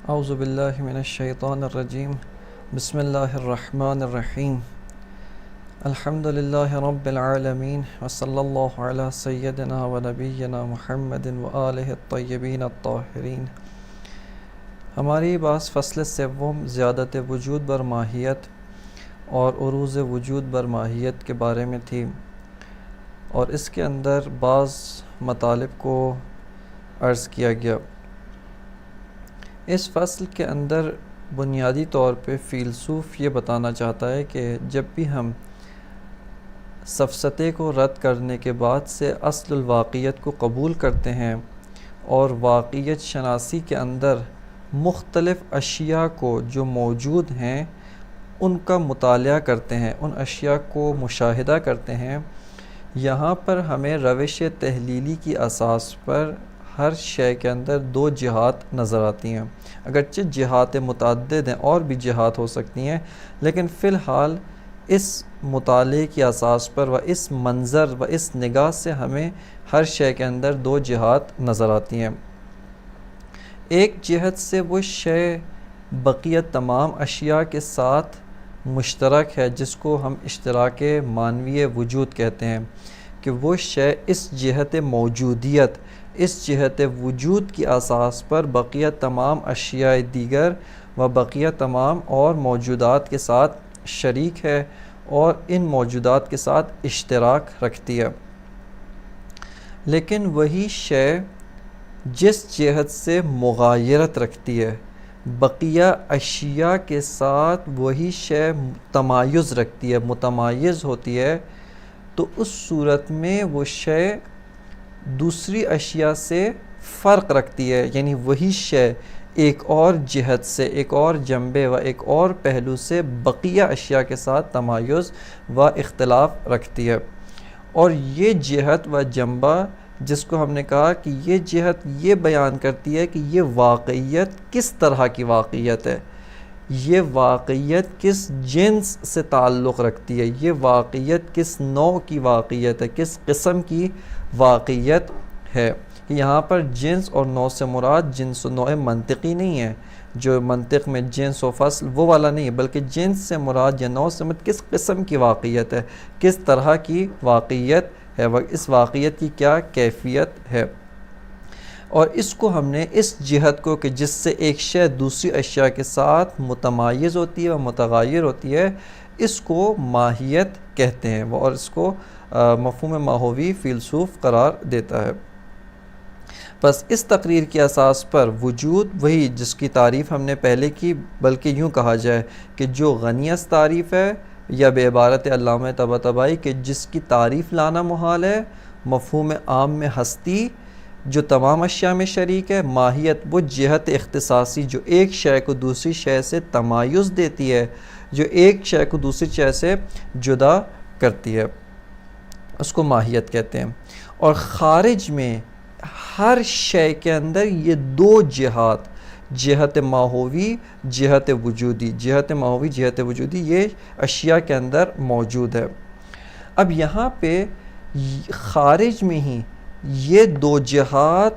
اعوذ باللہ من الشیطان الرجیم بسم اللہ الرحمن الرحیم الحمد للہ رب العالمین وصلی اللہ علی سیدنا و نبینا محمد و آلہ الطیبین الطاہرین۔ ہماری بات فصل سوم زیادت وجود بر ماہیت اور عروض وجود بر ماہیت کے بارے میں تھی، اور اس کے اندر بعض مطالب کو عرض کیا گیا۔ اس فصل کے اندر بنیادی طور پہ فیلسوف یہ بتانا چاہتا ہے کہ جب بھی ہم سفسطے کو رد کرنے کے بعد سے اصل الواقعیت کو قبول کرتے ہیں اور واقعیت شناسی کے اندر مختلف اشیاء کو جو موجود ہیں ان کا مطالعہ کرتے ہیں، ان اشیاء کو مشاہدہ کرتے ہیں، یہاں پر ہمیں روش تحلیلی کی اساس پر ہر شے کے اندر دو جہات نظر آتی ہیں۔ اگرچہ جہات متعدد ہیں اور بھی جہات ہو سکتی ہیں، لیکن فی الحال اس مطالعے کی اساس پر و اس منظر و اس نگاہ سے ہمیں ہر شے کے اندر دو جہات نظر آتی ہیں۔ ایک جہت سے وہ شے بقیہ تمام اشیاء کے ساتھ مشترک ہے، جس کو ہم اشتراک معنوی وجود کہتے ہیں، کہ وہ شے اس جہت موجودیت، اس جہت وجود کی اساس پر بقیہ تمام اشیاء دیگر و بقیہ تمام اور موجودات کے ساتھ شریک ہے اور ان موجودات کے ساتھ اشتراک رکھتی ہے۔ لیکن وہی شے جس جہت سے مغایرت رکھتی ہے بقیہ اشیاء کے ساتھ، وہی شے تمایز رکھتی ہے، متمایز ہوتی ہے، تو اس صورت میں وہ شے دوسری اشیاء سے فرق رکھتی ہے، یعنی وہی شے ایک اور جہت سے، ایک اور جنبے و ایک اور پہلو سے بقیہ اشیاء کے ساتھ تمایز و اختلاف رکھتی ہے۔ اور یہ جہت و جنبہ جس کو ہم نے کہا کہ یہ جہت یہ بیان کرتی ہے کہ یہ واقعیت کس طرح کی واقعیت ہے، یہ واقعیت کس جنس سے تعلق رکھتی ہے، یہ واقعیت کس نوع کی واقعیت ہے، کس قسم کی واقعیت ہے۔ یہاں پر جنس اور نوع سے مراد جنس و نوع منطقی نہیں ہے، جو منطق میں جنس و فصل وہ والا نہیں ہے، بلکہ جنس سے مراد یا نوع سے مراد کس قسم کی واقعیت ہے، کس طرح کی واقعیت ہے، اس واقعیت کی کیا کیفیت ہے۔ اور اس کو ہم نے اس جہت کو کہ جس سے ایک شے دوسری اشیاء کے ساتھ متمایز ہوتی ہے اور متغیر ہوتی ہے، اس کو ماہیت کہتے ہیں، اور اس کو مفہوم ماہوی فیلسوف قرار دیتا ہے۔ بس اس تقریر کی اساس پر وجود وہی جس کی تعریف ہم نے پہلے کی، بلکہ یوں کہا جائے کہ جو غنیت تعریف ہے، یا بے عبارت علامہ طباطبائی کہ جس کی تعریف لانا محال ہے، مفہوم عام میں ہستی جو تمام اشیاء میں شریک ہے، ماہیت وہ جہت اختصاصی جو ایک شے کو دوسری شے سے تمایز دیتی ہے، جو ایک شے کو دوسری شے سے جدا کرتی ہے، اس کو ماہیت کہتے ہیں۔ اور خارج میں ہر شے کے اندر یہ دو جہات، جہت ماہوی، جہت وجودی، جہت ماہوی، جہت وجودی، یہ اشیاء کے اندر موجود ہے۔ اب یہاں پہ خارج میں ہی یہ دو جہات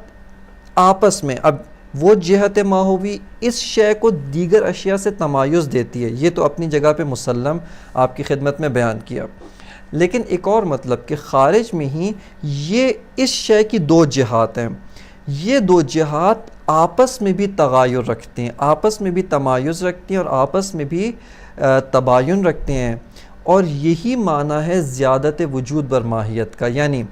آپس میں، اب وہ جہت ماہوی اس شے کو دیگر اشیاء سے تمایز دیتی ہے، یہ تو اپنی جگہ پہ مسلم آپ کی خدمت میں بیان کیا، لیکن ایک اور مطلب کہ خارج میں ہی یہ اس شے کی دو جہات ہیں، یہ دو جہات آپس میں بھی تغایر رکھتے ہیں، آپس میں بھی تمایز رکھتی ہیں اور آپس میں بھی تباین رکھتے ہیں، اور یہی معنی ہے زیادت وجود بر ماہیت کا، یعنی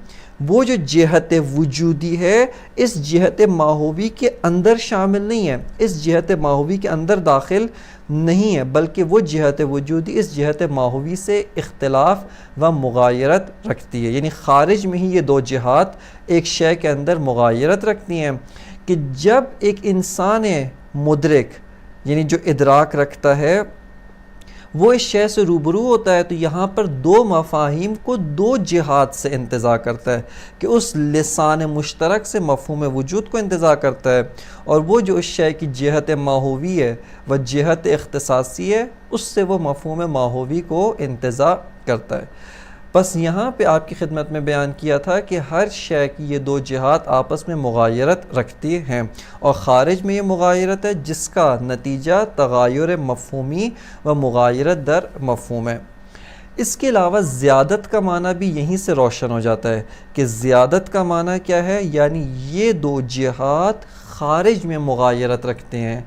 وہ جو جہت وجودی ہے اس جہت ماہوی کے اندر شامل نہیں ہے، اس جہت ماہوی کے اندر داخل نہیں ہے، بلکہ وہ جہت وجودی اس جہت ماہوی سے اختلاف و مغایرت رکھتی ہے، یعنی خارج میں ہی یہ دو جہات ایک شے کے اندر مغایرت رکھتی ہیں، کہ جب ایک انسان مدرک یعنی جو ادراک رکھتا ہے وہ اس شے سے روبرو ہوتا ہے، تو یہاں پر دو مفاہیم کو دو جہات سے انتزاع کرتا ہے، کہ اس لسان مشترک سے مفہوم وجود کو انتزاع کرتا ہے، اور وہ جو اس شے کی جہت ماہوی ہے وہ جہت اختصاصی ہے، اس سے وہ مفہوم ماہوی کو انتزاع کرتا ہے۔ بس یہاں پہ آپ کی خدمت میں بیان کیا تھا کہ ہر شے کی یہ دو جہات آپس میں مغایرت رکھتی ہیں، اور خارج میں یہ مغایرت ہے جس کا نتیجہ تغایر مفہومی و مغایرت در مفہوم ہے۔ اس کے علاوہ زیادت کا معنی بھی یہیں سے روشن ہو جاتا ہے کہ زیادت کا معنی کیا ہے، یعنی یہ دو جہات خارج میں مغایرت رکھتے ہیں،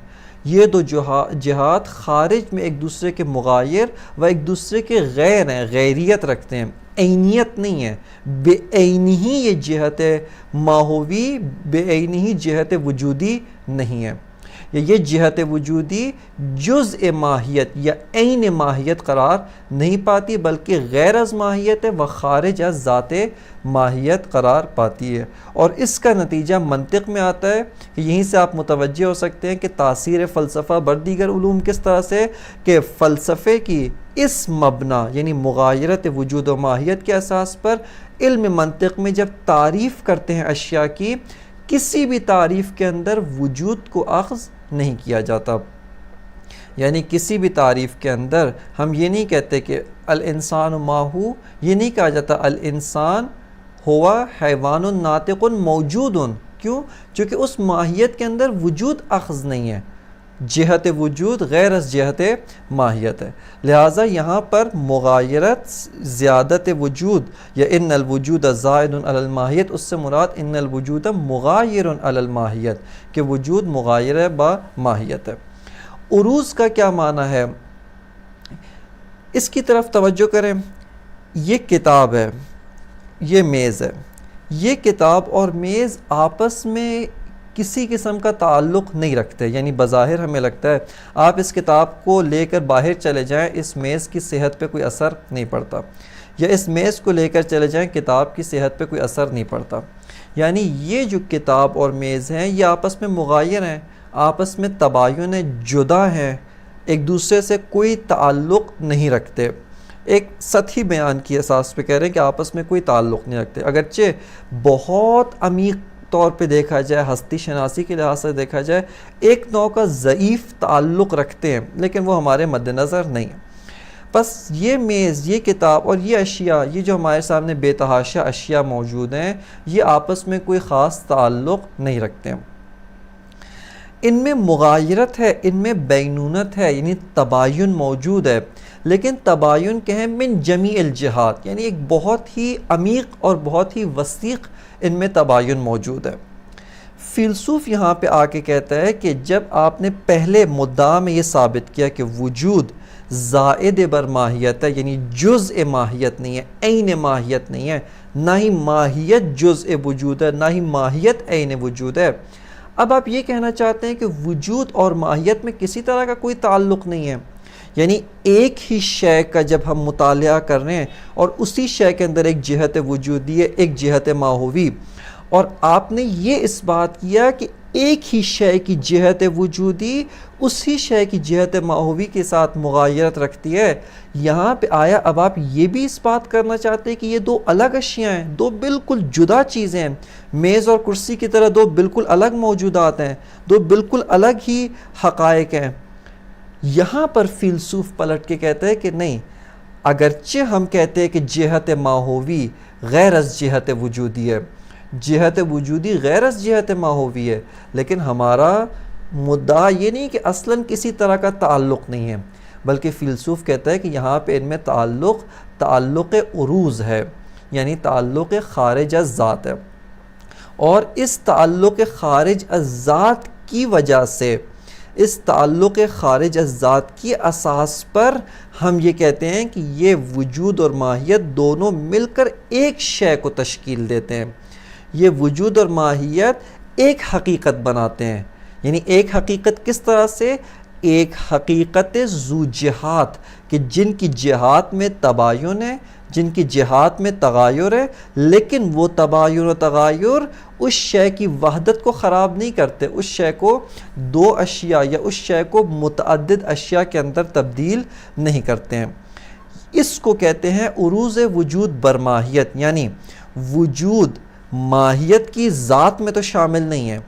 یہ دو جہات خارج میں ایک دوسرے کے مغایر و ایک دوسرے کے غیر ہیں، غیریت رکھتے ہیں، عینیت نہیں ہے، بے عینی ہی یہ جہت ماہوی بے عینی ہی جہت وجودی نہیں ہے، یہ جہت وجودی جزء ماہیت یا عین ماہیت قرار نہیں پاتی بلکہ غیر از ماہیت ہے و خارج از ذات ماہیت قرار پاتی ہے۔ اور اس کا نتیجہ منطق میں آتا ہے کہ یہیں سے آپ متوجہ ہو سکتے ہیں کہ تاثیر فلسفہ بر دیگر علوم کس طرح سے کہ فلسفے کی اس مبنا یعنی مغایرت وجود و ماہیت کے اساس پر علم منطق میں جب تعریف کرتے ہیں اشیاء کی، کسی بھی تعریف کے اندر وجود کو اخذ نہیں کیا جاتا، یعنی کسی بھی تعریف کے اندر ہم یہ نہیں کہتے کہ الانسان ما ہو، یہ نہیں کہا جاتا الانسان ہوا حیوان ناطق موجود، کیوں؟ چونکہ اس ماہیت کے اندر وجود اخذ نہیں ہے، جہت وجود غیر از جہت ماہیت ہے، لہٰذا یہاں پر مغایرت زیادت وجود یا ان الوجود زائد علی الماہیت، اس سے مراد ان الوجود مغایر علی الماہیت کہ وجود مغایر با ماہیت ہے۔ عروض کا کیا معنی ہے؟ اس کی طرف توجہ کریں، یہ کتاب ہے، یہ میز ہے، یہ کتاب اور میز آپس میں کسی قسم کا تعلق نہیں رکھتے، یعنی بظاہر ہمیں لگتا ہے آپ اس کتاب کو لے کر باہر چلے جائیں اس میز کی صحت پہ کوئی اثر نہیں پڑتا، یا اس میز کو لے کر چلے جائیں کتاب کی صحت پہ کوئی اثر نہیں پڑتا، یعنی یہ جو کتاب اور میز ہیں یہ آپس میں مغایر ہیں، آپس میں تباین جدا ہیں، ایک دوسرے سے کوئی تعلق نہیں رکھتے، ایک سطحی بیان کی اساس پہ کہہ رہے ہیں کہ آپس میں کوئی تعلق نہیں رکھتے، اگرچہ بہت عمیق طور پہ دیکھا جائے، ہستی شناسی کے لحاظ سے دیکھا جائے ایک نوع کا ضعیف تعلق رکھتے ہیں، لیکن وہ ہمارے مد نظر نہیں ہے۔ بس یہ میز، یہ کتاب اور یہ اشیاء، یہ جو ہمارے سامنے بے تحاشا اشیاء موجود ہیں، یہ آپس میں کوئی خاص تعلق نہیں رکھتے ہیں، ان میں مغایرت ہے، ان میں بینونت ہے، یعنی تباین موجود ہے، لیکن تباین کہیں من جمیع الجہات، یعنی ایک بہت ہی عمیق اور بہت ہی وسیق ان میں تباین موجود ہے۔ فیلسوف یہاں پہ آ کے کہتا ہے کہ جب آپ نے پہلے مدعا میں یہ ثابت کیا کہ وجود زائد بر ماہیت ہے، یعنی جزء ماہیت نہیں ہے، عین ماہیت نہیں ہے، نہ ہی ماہیت جزء وجود ہے، نہ ہی ماہیت عین وجود ہے، اب آپ یہ کہنا چاہتے ہیں کہ وجود اور ماہیت میں کسی طرح کا کوئی تعلق نہیں ہے، یعنی ایک ہی شے کا جب ہم مطالعہ کر رہے ہیں اور اسی شے کے اندر ایک جہت وجودی ہے، ایک جہت ماہوی، اور آپ نے یہ اس بات کیا کہ ایک ہی شے کی جہت وجودی اسی شے کی جہت ماہوی کے ساتھ مغایرت رکھتی ہے، یہاں پہ آیا اب آپ یہ بھی اس بات کرنا چاہتے ہیں کہ یہ دو الگ اشیاء ہیں، دو بالکل جدا چیزیں ہیں، میز اور کرسی کی طرح دو بالکل الگ موجودات ہیں، دو بالکل الگ ہی حقائق ہیں۔ یہاں پر فیلسوف پلٹ کے کہتے ہیں کہ نہیں، اگرچہ ہم کہتے ہیں کہ جہت ماہوی غیر از جہت وجودی ہے، جہت وجودی غیر از جہت ماہوی ہے، لیکن ہمارا مدعا یہ نہیں کہ اصلاً کسی طرح کا تعلق نہیں ہے، بلکہ فیلسوف کہتا ہے کہ یہاں پہ ان میں تعلق عروض ہے، یعنی تعلق خارج از ذات ہے، اور اس تعلق خارج از ذات کی وجہ سے، اس تعلق خارج از ذات کی اساس پر ہم یہ کہتے ہیں کہ یہ وجود اور ماہیت دونوں مل کر ایک شے کو تشکیل دیتے ہیں، یہ وجود اور ماہیت ایک حقیقت بناتے ہیں، یعنی ایک حقیقت کس طرح سے؟ ایک حقیقت ذو جہات کہ جن کی جہات میں تباین ہے، جن کی جہات میں تغایر ہے، لیکن وہ تباین و تغایر اس شے کی وحدت کو خراب نہیں کرتے، اس شے کو دو اشیاء یا اس شے کو متعدد اشیاء کے اندر تبدیل نہیں کرتے ہیں۔ اس کو کہتے ہیں عروض وجود بر ماہیت، یعنی وجود ماہیت کی ذات میں تو شامل نہیں ہے،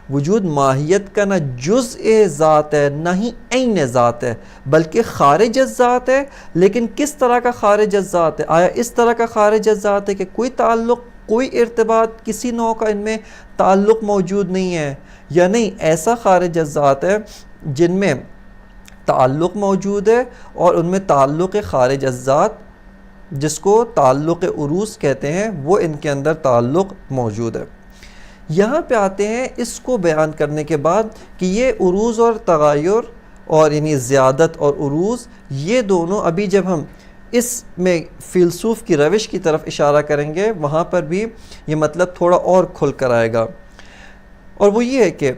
وجود ماہیت کا نہ جزء ذات ہے نہ ہی عین ذات ہے، بلکہ خارج از ذات ہے۔ لیکن کس طرح کا خارج از ذات ہے؟ آیا اس طرح کا خارج از ذات ہے کہ کوئی تعلق، کوئی ارتباط، کسی نوع کا ان میں تعلق موجود نہیں ہے، یا نہیں ایسا خارج از ذات ہے جن میں تعلق موجود ہے، اور ان میں تعلق خارج از ذات جس کو تعلق عروض کہتے ہیں وہ ان کے اندر تعلق موجود ہے۔ یہاں پہ آتے ہیں اس کو بیان کرنے کے بعد کہ یہ عروض اور تغیر، اور یعنی زیادت اور عروض، یہ دونوں ابھی جب ہم اس میں فیلسوف کی روش کی طرف اشارہ کریں گے وہاں پر بھی یہ مطلب تھوڑا اور کھل کر آئے گا، اور وہ یہ ہے کہ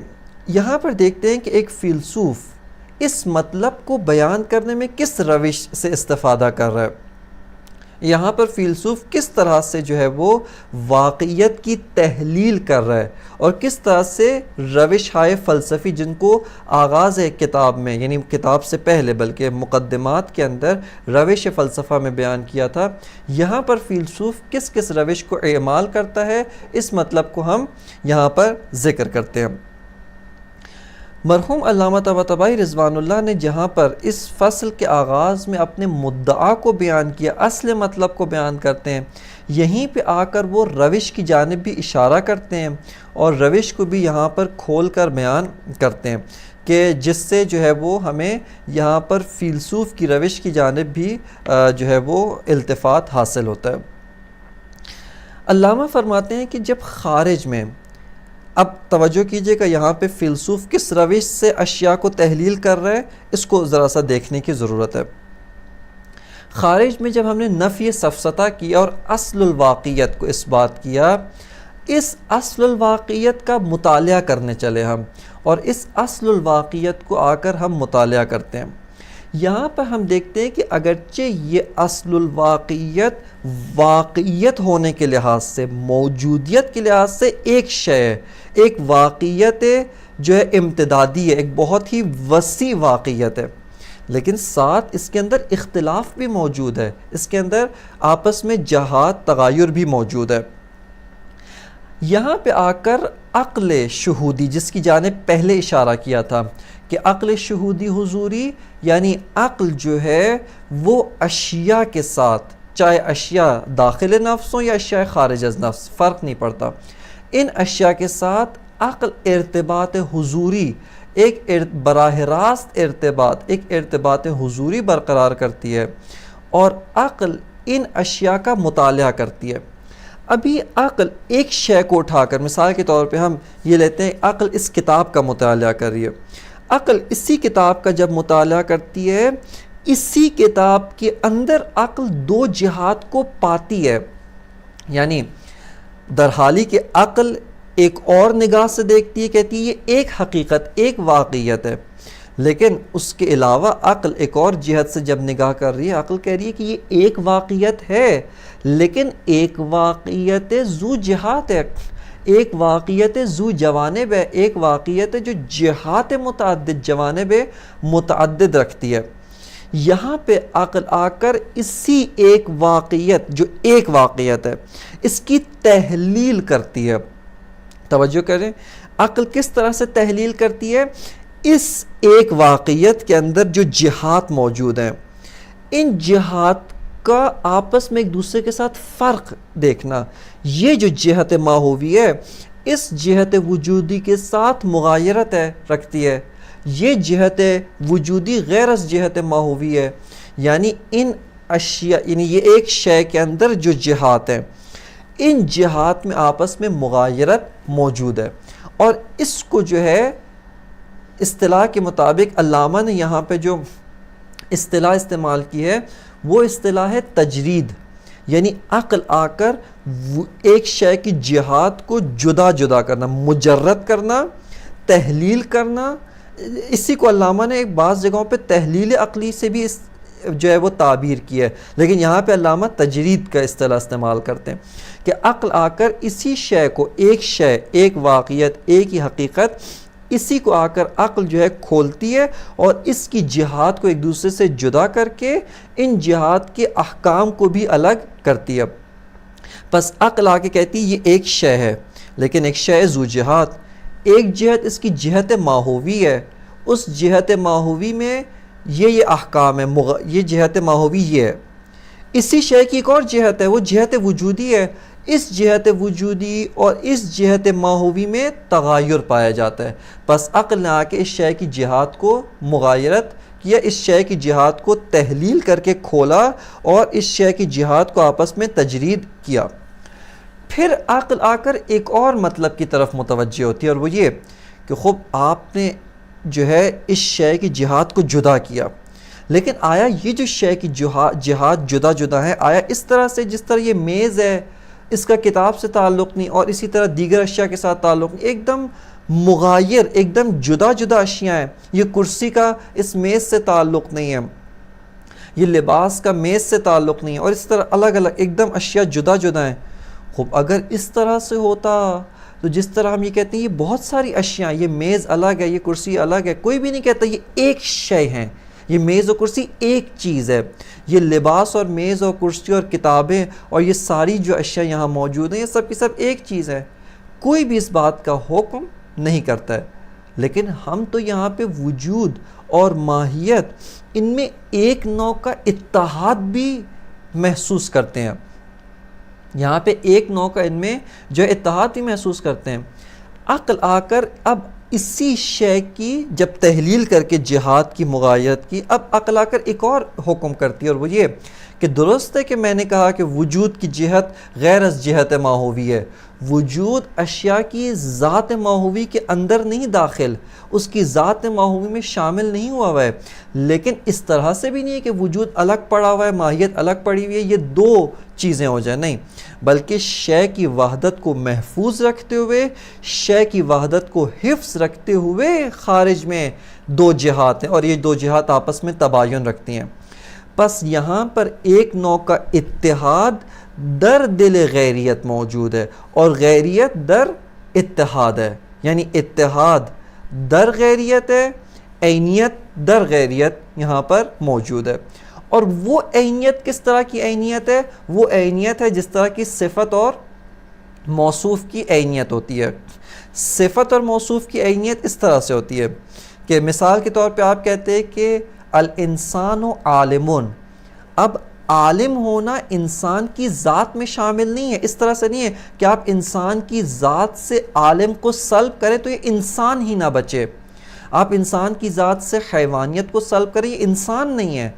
یہاں پر دیکھتے ہیں کہ ایک فیلسوف اس مطلب کو بیان کرنے میں کس روش سے استفادہ کر رہا ہے۔ یہاں پر فیلسوف کس طرح سے جو ہے وہ واقعیت کی تحلیل کر رہا ہے، اور کس طرح سے روش ہائے فلسفی جن کو آغاز کتاب میں، یعنی کتاب سے پہلے بلکہ مقدمات کے اندر روش فلسفہ میں بیان کیا تھا، یہاں پر فیلسوف کس کس روش کو اعمال کرتا ہے، اس مطلب کو ہم یہاں پر ذکر کرتے ہیں۔ مرحوم علامہ طباطبائی رضوان اللہ نے جہاں پر اس فصل کے آغاز میں اپنے مدعا کو بیان کیا، اصل مطلب کو بیان کرتے ہیں، یہیں پہ آ کر وہ روش کی جانب بھی اشارہ کرتے ہیں، اور روش کو بھی یہاں پر کھول کر بیان کرتے ہیں کہ جس سے جو ہے وہ ہمیں یہاں پر فیلسوف کی روش کی جانب بھی جو ہے وہ التفات حاصل ہوتا ہے۔ علامہ فرماتے ہیں کہ جب خارج میں، اب توجہ کیجئے کہ یہاں پہ فیلسوف کس روش سے اشیاء کو تحلیل کر رہے ہیں، اس کو ذرا سا دیکھنے کی ضرورت ہے۔ خارج میں جب ہم نے نفی سفسطہ کیا اور اصل الواقعیت کو اس بات کیا، اس اصل الواقعیت کا مطالعہ کرنے چلے ہم، اور اس اصل الواقعیت کو آ کر ہم مطالعہ کرتے ہیں۔ یہاں پر ہم دیکھتے ہیں کہ اگرچہ یہ اصل الواقعیت واقعیت ہونے کے لحاظ سے، موجودیت کے لحاظ سے ایک شے ہے، ایک واقعیت ہے جو ہے امتدادی ہے، ایک بہت ہی وسیع واقعیت ہے، لیکن ساتھ اس کے اندر اختلاف بھی موجود ہے، اس کے اندر آپس میں جہات تغیر بھی موجود ہے۔ یہاں پہ آ کر عقل شہودی، جس کی جانب پہلے اشارہ کیا تھا کہ عقل شہودی حضوری، یعنی عقل جو ہے وہ اشیاء کے ساتھ، چاہے اشیاء داخل نفس ہوں یا اشیاء خارج از نفس، فرق نہیں پڑتا، ان اشیاء کے ساتھ عقل ارتباط حضوری، ایک براہ راست ارتباط، ایک ارتباط حضوری برقرار کرتی ہے، اور عقل ان اشیاء کا مطالعہ کرتی ہے۔ ابھی عقل ایک شے کو اٹھا کر، مثال کے طور پہ ہم یہ لیتے ہیں عقل اس کتاب کا مطالعہ کر رہی ہے، عقل اسی کتاب کا جب مطالعہ کرتی ہے، اسی کتاب کے اندر عقل دو جہات کو پاتی ہے، یعنی درحالی کہ عقل ایک اور نگاہ سے دیکھتی ہے، کہتی ہے یہ ایک حقیقت، ایک واقعیت ہے، لیکن اس کے علاوہ عقل ایک اور جہت سے جب نگاہ کر رہی ہے، عقل کہہ رہی ہے کہ یہ ایک واقعیت ہے، لیکن ایک واقعیت ذو جہات ہے، ایک واقعیت ذو جوانب ہے، ایک واقعیت جو جہات متعدد، جوانب متعدد رکھتی ہے۔ یہاں پہ عقل آ کر اسی ایک واقعیت، جو ایک واقعیت ہے، اس کی تحلیل کرتی ہے۔ توجہ کریں، عقل کس طرح سے تحلیل کرتی ہے؟ اس ایک واقعیت کے اندر جو جہات موجود ہیں، ان جہات کا آپس میں ایک دوسرے کے ساتھ فرق دیکھنا، یہ جو جہت ماہوی ہے اس جہت وجودی کے ساتھ مغایرت رکھتی ہے، یہ جہت وجودی غیر از جہت ماہوی ہے، یعنی ان اشیاء، یعنی یہ ایک شے کے اندر جو جہات ہیں، ان جہات میں آپس میں مغایرت موجود ہے، اور اس کو جو ہے اصطلاح کے مطابق علامہ نے یہاں پہ جو اصطلاح استعمال کی ہے وہ اصطلاح ہے تجرید، یعنی عقل آ کر ایک شے کی جہات کو جدا جدا کرنا، مجرد کرنا، تحلیل کرنا، اسی کو علامہ نے ایک بعض جگہوں پہ تحلیل عقلی سے بھی جو ہے وہ تعبیر کی ہے، لیکن یہاں پہ علامہ تجرید کا اصطلاح استعمال کرتے ہیں کہ عقل آ کر اسی شے کو، ایک شے، ایک واقعیت، ایک ہی حقیقت، اسی کو آ کر عقل جو ہے کھولتی ہے اور اس کی جہات کو ایک دوسرے سے جدا کر کے ان جہات کے احکام کو بھی الگ کرتی ہے۔ پس عقل آ کے کہتی ہے یہ ایک شے ہے، لیکن ایک شے ذو جہات، ایک جہت اس کی جہت ماہوی ہے، اس جہت ماہوی میں یہ احکام ہے، یہ جہت ماہوی یہ ہے. اسی شے کی ایک اور جہت ہے، وہ جہت وجودی ہے. اس جہت وجودی اور اس جہت ماہوی میں تغیر پایا جاتا ہے. بس عقل نے آ کے اس شے کی جہات کو مغایرت کیا، اس شے کی جہات کو تحلیل کر کے کھولا اور اس شے کی جہات کو آپس میں تجرید کیا. پھر عقل آ کر ایک اور مطلب کی طرف متوجہ ہوتی ہے، اور وہ یہ کہ خوب آپ نے جو ہے اس شے کی جہات کو جدا کیا، لیکن آیا یہ جو شے کی جہات جدا جدا ہے، آیا اس طرح سے جس طرح یہ میز ہے اس کا کتاب سے تعلق نہیں اور اسی طرح دیگر اشیاء کے ساتھ تعلق نہیں، ایک دم مغایر، ایک دم جدا جدا اشیاء ہیں. یہ کرسی کا اس میز سے تعلق نہیں ہے، یہ لباس کا میز سے تعلق نہیں ہے، اور اس طرح الگ الگ ایک دم اشیاء جدا جدا ہیں. خوب اگر اس طرح سے ہوتا تو جس طرح ہم یہ کہتے ہیں یہ بہت ساری اشیاء، یہ میز الگ ہے، یہ کرسی الگ ہے، کوئی بھی نہیں کہتا یہ ایک شے ہیں، یہ میز اور کرسی ایک چیز ہے. یہ لباس اور میز اور کرسی اور کتابیں اور یہ ساری جو اشیاء یہاں موجود ہیں یہ سب کی سب ایک چیز ہے. کوئی بھی اس بات کا حکم نہیں کرتا ہے. لیکن ہم تو یہاں پہ وجود اور ماہیت ان میں ایک نوع کا اتحاد بھی محسوس کرتے ہیں. یہاں پہ ایک نوع کا ان میں جو اتحاد بھی محسوس کرتے ہیں. عقل آ کر اب اسی شے کی جب تحلیل کر کے جہات کی مغایرت کی، اب عقل آ کر ایک اور حکم کرتی ہے، اور وہ یہ کہ درست ہے کہ میں نے کہا کہ وجود کی جہت غیر از جہت ماہوی ہے. وجود اشیاء کی ذات ماہوی کے اندر نہیں داخل، اس کی ذات ماہوی میں شامل نہیں ہوا ہے. لیکن اس طرح سے بھی نہیں ہے کہ وجود الگ پڑا ہوا ہے، ماہیت الگ پڑی ہوئی ہے، یہ دو چیزیں ہو جائیں، نہیں، بلکہ شے کی وحدت کو محفوظ رکھتے ہوئے، شے کی وحدت کو حفظ رکھتے ہوئے خارج میں دو جہات ہیں، اور یہ دو جہات آپس میں تباین رکھتی ہیں. پس یہاں پر ایک نوع کا اتحاد در دل غیریت موجود ہے، اور غیریت در اتحاد ہے. یعنی اتحاد در غیریت ہے، عینیت در غیریت یہاں پر موجود ہے. اور وہ عینیت کس طرح کی عینیت ہے؟ وہ عینیت ہے جس طرح کی صفت اور موصوف کی عینیت ہوتی ہے. صفت اور موصوف کی عینیت اس طرح سے ہوتی ہے کہ مثال کے طور پہ آپ کہتے ہیں کہ الانسان عالمون. اب عالم ہونا انسان کی ذات میں شامل نہیں ہے. اس طرح سے نہیں ہے کہ آپ انسان کی ذات سے عالم کو سلب کریں تو یہ انسان ہی نہ بچے. آپ انسان کی ذات سے حیوانیت کو سلب کریں، یہ انسان نہیں ہے.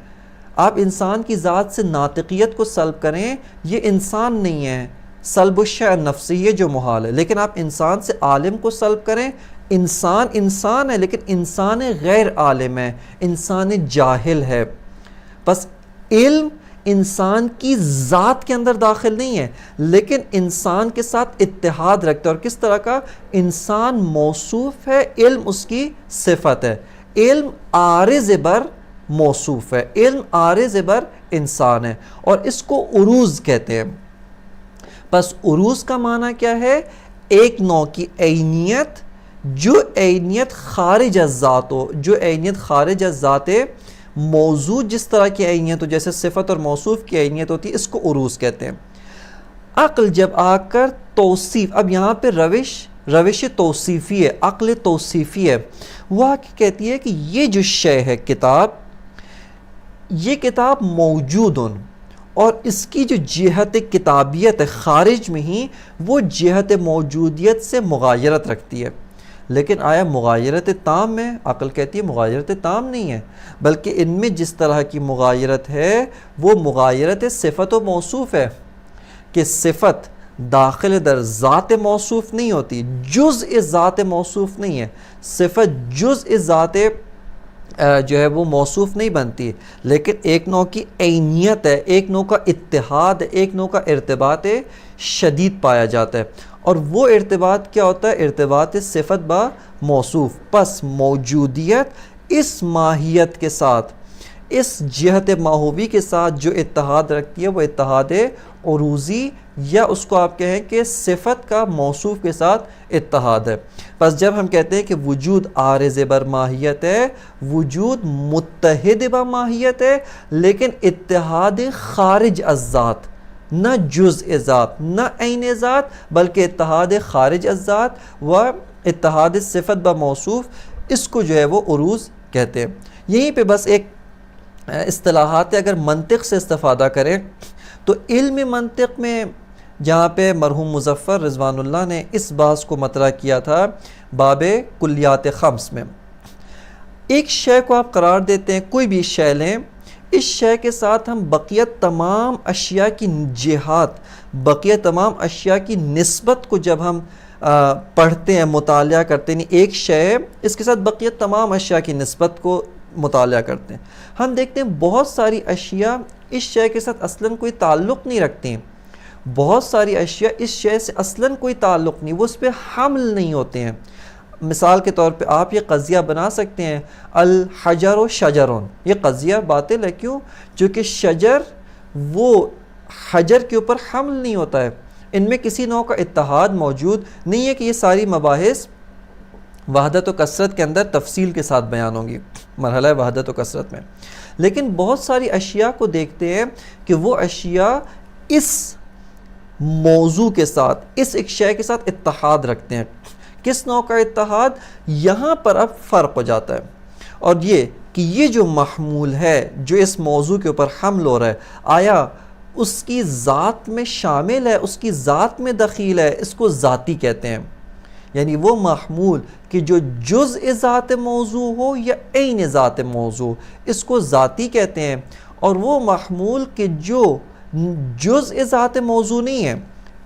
آپ انسان کی ذات سے ناطقیت کو سلب کریں، یہ انسان نہیں ہے. سلب الشیء نفسی جو محال ہے. لیکن آپ انسان سے عالم کو سلب کریں، انسان انسان ہے لیکن انسان غیر عالم ہے، انسان جاہل ہے. بس علم انسان کی ذات کے اندر داخل نہیں ہے لیکن انسان کے ساتھ اتحاد رکھتا ہے. اور کس طرح کا؟ انسان موصوف ہے، علم اس کی صفت ہے. علم عارض بر موصوف ہے، علم عارض بر انسان ہے، اور اس کو عروض کہتے ہیں. بس عروض کا معنی کیا ہے؟ ایک نوع کی عینیت، جو عینیت خارج از ذات ہو، جو عینیت خارج از ذات موضوع جس طرح کی عینیت ہو، جیسے صفت اور موصوف کی عینیت ہوتی ہے، اس کو عروض کہتے ہیں. عقل جب آ کر توصیف، اب یہاں پہ روش توصیفی ہے، عقل توصیفی ہے، وہ آ کے کہتی ہے کہ یہ جو شے ہے کتاب، یہ کتاب موجود اور اس کی جو جہت کتابیت ہے خارج میں ہی وہ جہت موجودیت سے مغایرت رکھتی ہے. لیکن آیا مغایرت تام ہے؟ عقل کہتی ہے مغایرت تام نہیں ہے، بلکہ ان میں جس طرح کی مغایرت ہے وہ مغایرت صفت و موصوف ہے، کہ صفت داخل در ذات موصوف نہیں ہوتی، جزء ذات موصوف نہیں ہے. صفت جزء ذات جو ہے وہ موصوف نہیں بنتی، لیکن ایک نوع کی عینیت ہے، ایک نوع کا اتحاد ہے، ایک نوع کا ارتباط شدید پایا جاتا ہے. اور وہ ارتباط کیا ہوتا ہے؟ ارتباط صفت با موصوف. پس موجودیت اس ماہیت کے ساتھ، اس جہت ماہوی کے ساتھ جو اتحاد رکھتی ہے وہ اتحاد عروضی، یا اس کو آپ کہیں کہ صفت کا موصوف کے ساتھ اتحاد ہے. پس جب ہم کہتے ہیں کہ وجود عارض بر ماہیت ہے، وجود متحد با ماہیت ہے، لیکن اتحاد خارج از ذات، نہ جزء ذات نہ عین ذات، بلکہ اتحاد خارج از ذات و اتحاد صفت با موصوف، اس کو جو ہے وہ عروض کہتے ہیں۔ یہیں پہ بس ایک اصطلاحات اگر منطق سے استفادہ کریں تو علم منطق میں جہاں پہ مرحوم مظفر رضوان اللہ نے اس بحث کو مطرح کیا تھا باب کلیات خمس میں، ایک شے کو آپ قرار دیتے ہیں، کوئی بھی شے لیں، اس شے کے ساتھ ہم بقیہ تمام اشیاء کی جہات، بقیہ تمام اشیاء کی نسبت کو جب ہم پڑھتے ہیں، مطالعہ کرتے ہیں، ایک شے اس کے ساتھ بقیہ تمام اشیاء کی نسبت کو مطالعہ کرتے ہیں، ہم دیکھتے ہیں بہت ساری اشیاء اس شے کے ساتھ اصلاً کوئی تعلق نہیں رکھتی ہیں، بہت ساری اشیاء اس شے سے اصلاً کوئی تعلق نہیں، وہ اس پہ حمل نہیں ہوتے ہیں۔ مثال کے طور پہ آپ یہ قضیہ بنا سکتے ہیں الحجر و شجرون، یہ قضیہ باطل ہے، کیوں؟ چونکہ شجر وہ حجر کے اوپر حمل نہیں ہوتا ہے، ان میں کسی نوع کا اتحاد موجود نہیں ہے کہ یہ ساری مباحث وحدت و کثرت کے اندر تفصیل کے ساتھ بیان ہوں گی، مرحلہ وحدت و کثرت میں۔ لیکن بہت ساری اشیاء کو دیکھتے ہیں کہ وہ اشیاء اس موضوع کے ساتھ، اس ایک شے کے ساتھ اتحاد رکھتے ہیں۔ کس نوع کا اتحاد؟ یہاں پر اب فرق ہو جاتا ہے، اور یہ کہ یہ جو محمول ہے جو اس موضوع کے اوپر حمل ہو رہا ہے، آیا اس کی ذات میں شامل ہے، اس کی ذات میں دخیل ہے، اس کو ذاتی کہتے ہیں۔ یعنی وہ محمول کہ جو جزء ذات موضوع ہو یا عین ذات موضوع، اس کو ذاتی کہتے ہیں، اور وہ محمول کہ جو جزء ذات موضوع نہیں ہے،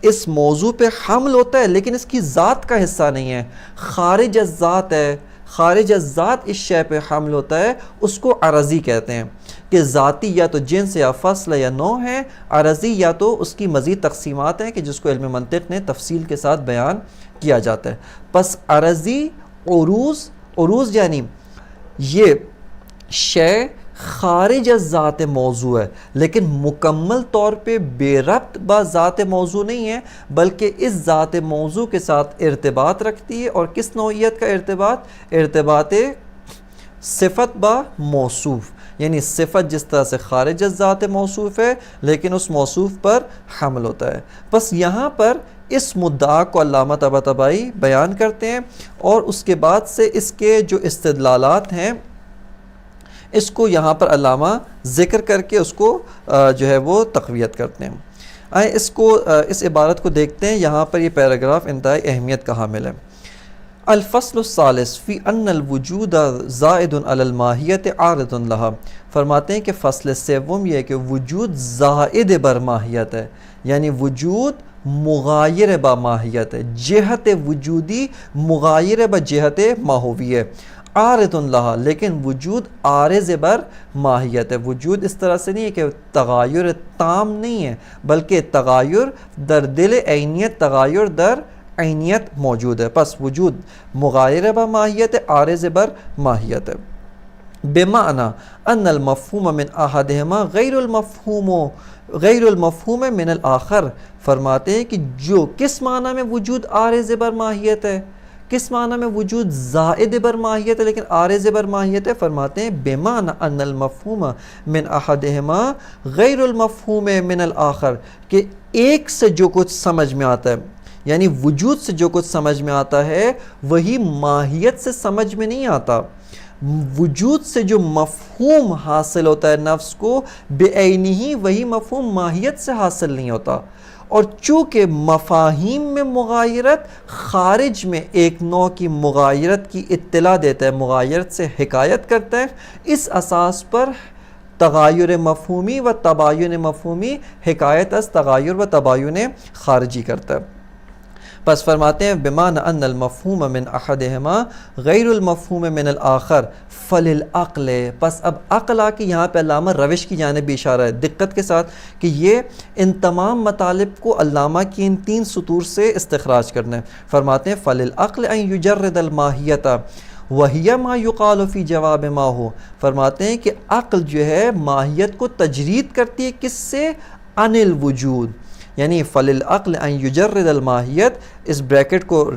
اس موضوع پہ حمل ہوتا ہے لیکن اس کی ذات کا حصہ نہیں ہے، خارج از ذات ہے، خارج از ذات اس شے پہ حمل ہوتا ہے، اس کو عرضی کہتے ہیں کہ ذاتی یا تو جنس یا فصل یا نوع ہے، عرضی یا تو اس کی مزید تقسیمات ہیں کہ جس کو علم منطق نے تفصیل کے ساتھ بیان کیا جاتا ہے۔ پس عرضی عروض یعنی یہ شے خارج از ذات موضوع ہے لیکن مکمل طور پہ بے ربط با ذات موضوع نہیں ہے، بلکہ اس ذات موضوع کے ساتھ ارتباط رکھتی ہے۔ اور کس نوعیت کا ارتباط صفت با موصوف، یعنی صفت جس طرح سے خارج از ذات موصوف ہے لیکن اس موصوف پر حمل ہوتا ہے۔ بس یہاں پر اس مدعا کو علامہ طباطبائی بیان کرتے ہیں، اور اس کے بعد سے اس کے جو استدلالات ہیں اس کو یہاں پر علامہ ذکر کر کے اس کو جو ہے وہ تقویت کرتے ہیں۔ آئیں اس عبارت کو دیکھتے ہیں، یہاں پر یہ پیراگراف انتہائی اہمیت کا حامل ہے۔ الفصل الثالث فی ان الوجود زائد علی الماہیت عارض لہا، فرماتے ہیں کہ فصل سوم یہ ہے کہ وجود زائد بر ماہیت ہے، یعنی وجود مغایر با ماہیت ہے، جہت وجودی مغایر با جہت ماہوی ہے، عارض لہا لیکن وجود عارض بر ماہیت ہے۔ وجود اس طرح سے نہیں ہے کہ تغایر تام نہیں ہے، بلکہ تغایر در دل عینیت، تغایر در عینیت موجود ہے۔ پس وجود مغایر با ماہیت ہے، عارض بر ماہیت ہے۔ بمعنی ان المفہوم من احدہما غیر المفہوم من الآخر، فرماتے ہیں کہ جو کس معنی میں وجود عارض بر ماہیت ہے، کس معنی میں وجود زائد بر ماہیت ہے لیکن عارض بر ماہیت ہے، فرماتے ہیں بمعنی ان المفہوم من احدہما غیر المفہوم من الآخر، کہ ایک سے جو کچھ سمجھ میں آتا ہے، یعنی وجود سے جو کچھ سمجھ میں آتا ہے وہی ماہیت سے سمجھ میں نہیں آتا۔ وجود سے جو مفہوم حاصل ہوتا ہے نفس کو بعینہ، وہی مفہوم ماہیت سے حاصل نہیں ہوتا۔ اور چونکہ مفاہیم میں مغایرت خارج میں ایک نوع کی مغایرت کی اطلاع دیتا ہے، مغایرت سے حکایت کرتا ہے، اس اساس پر تغایر مفہومی و تباین مفہومی حکایت از تغایر و تباین خارجی کرتا ہے۔ پس فرماتے ہیں بمعنی ان المفہوم من احدہما غیر المفہوم من الآخر فللعقل، پس اب عقل آ کے یہاں پہ علامہ روش کی جانب بھی اشارہ ہے، دقت کے ساتھ کہ یہ ان تمام مطالب کو علامہ کی ان 3 سطور سے استخراج کرنا ہے۔ فرماتے ہیں فللعقل ان یجرد الماہیت وہی ما یقال فی جواب ما ہو، فرماتے ہیں کہ عقل جو ہے ماہیت کو تجرید کرتی ہے، کس سے؟ عن الوجود، یعنی فللعقل ان یجرد الماہیت، اس بریکٹ کو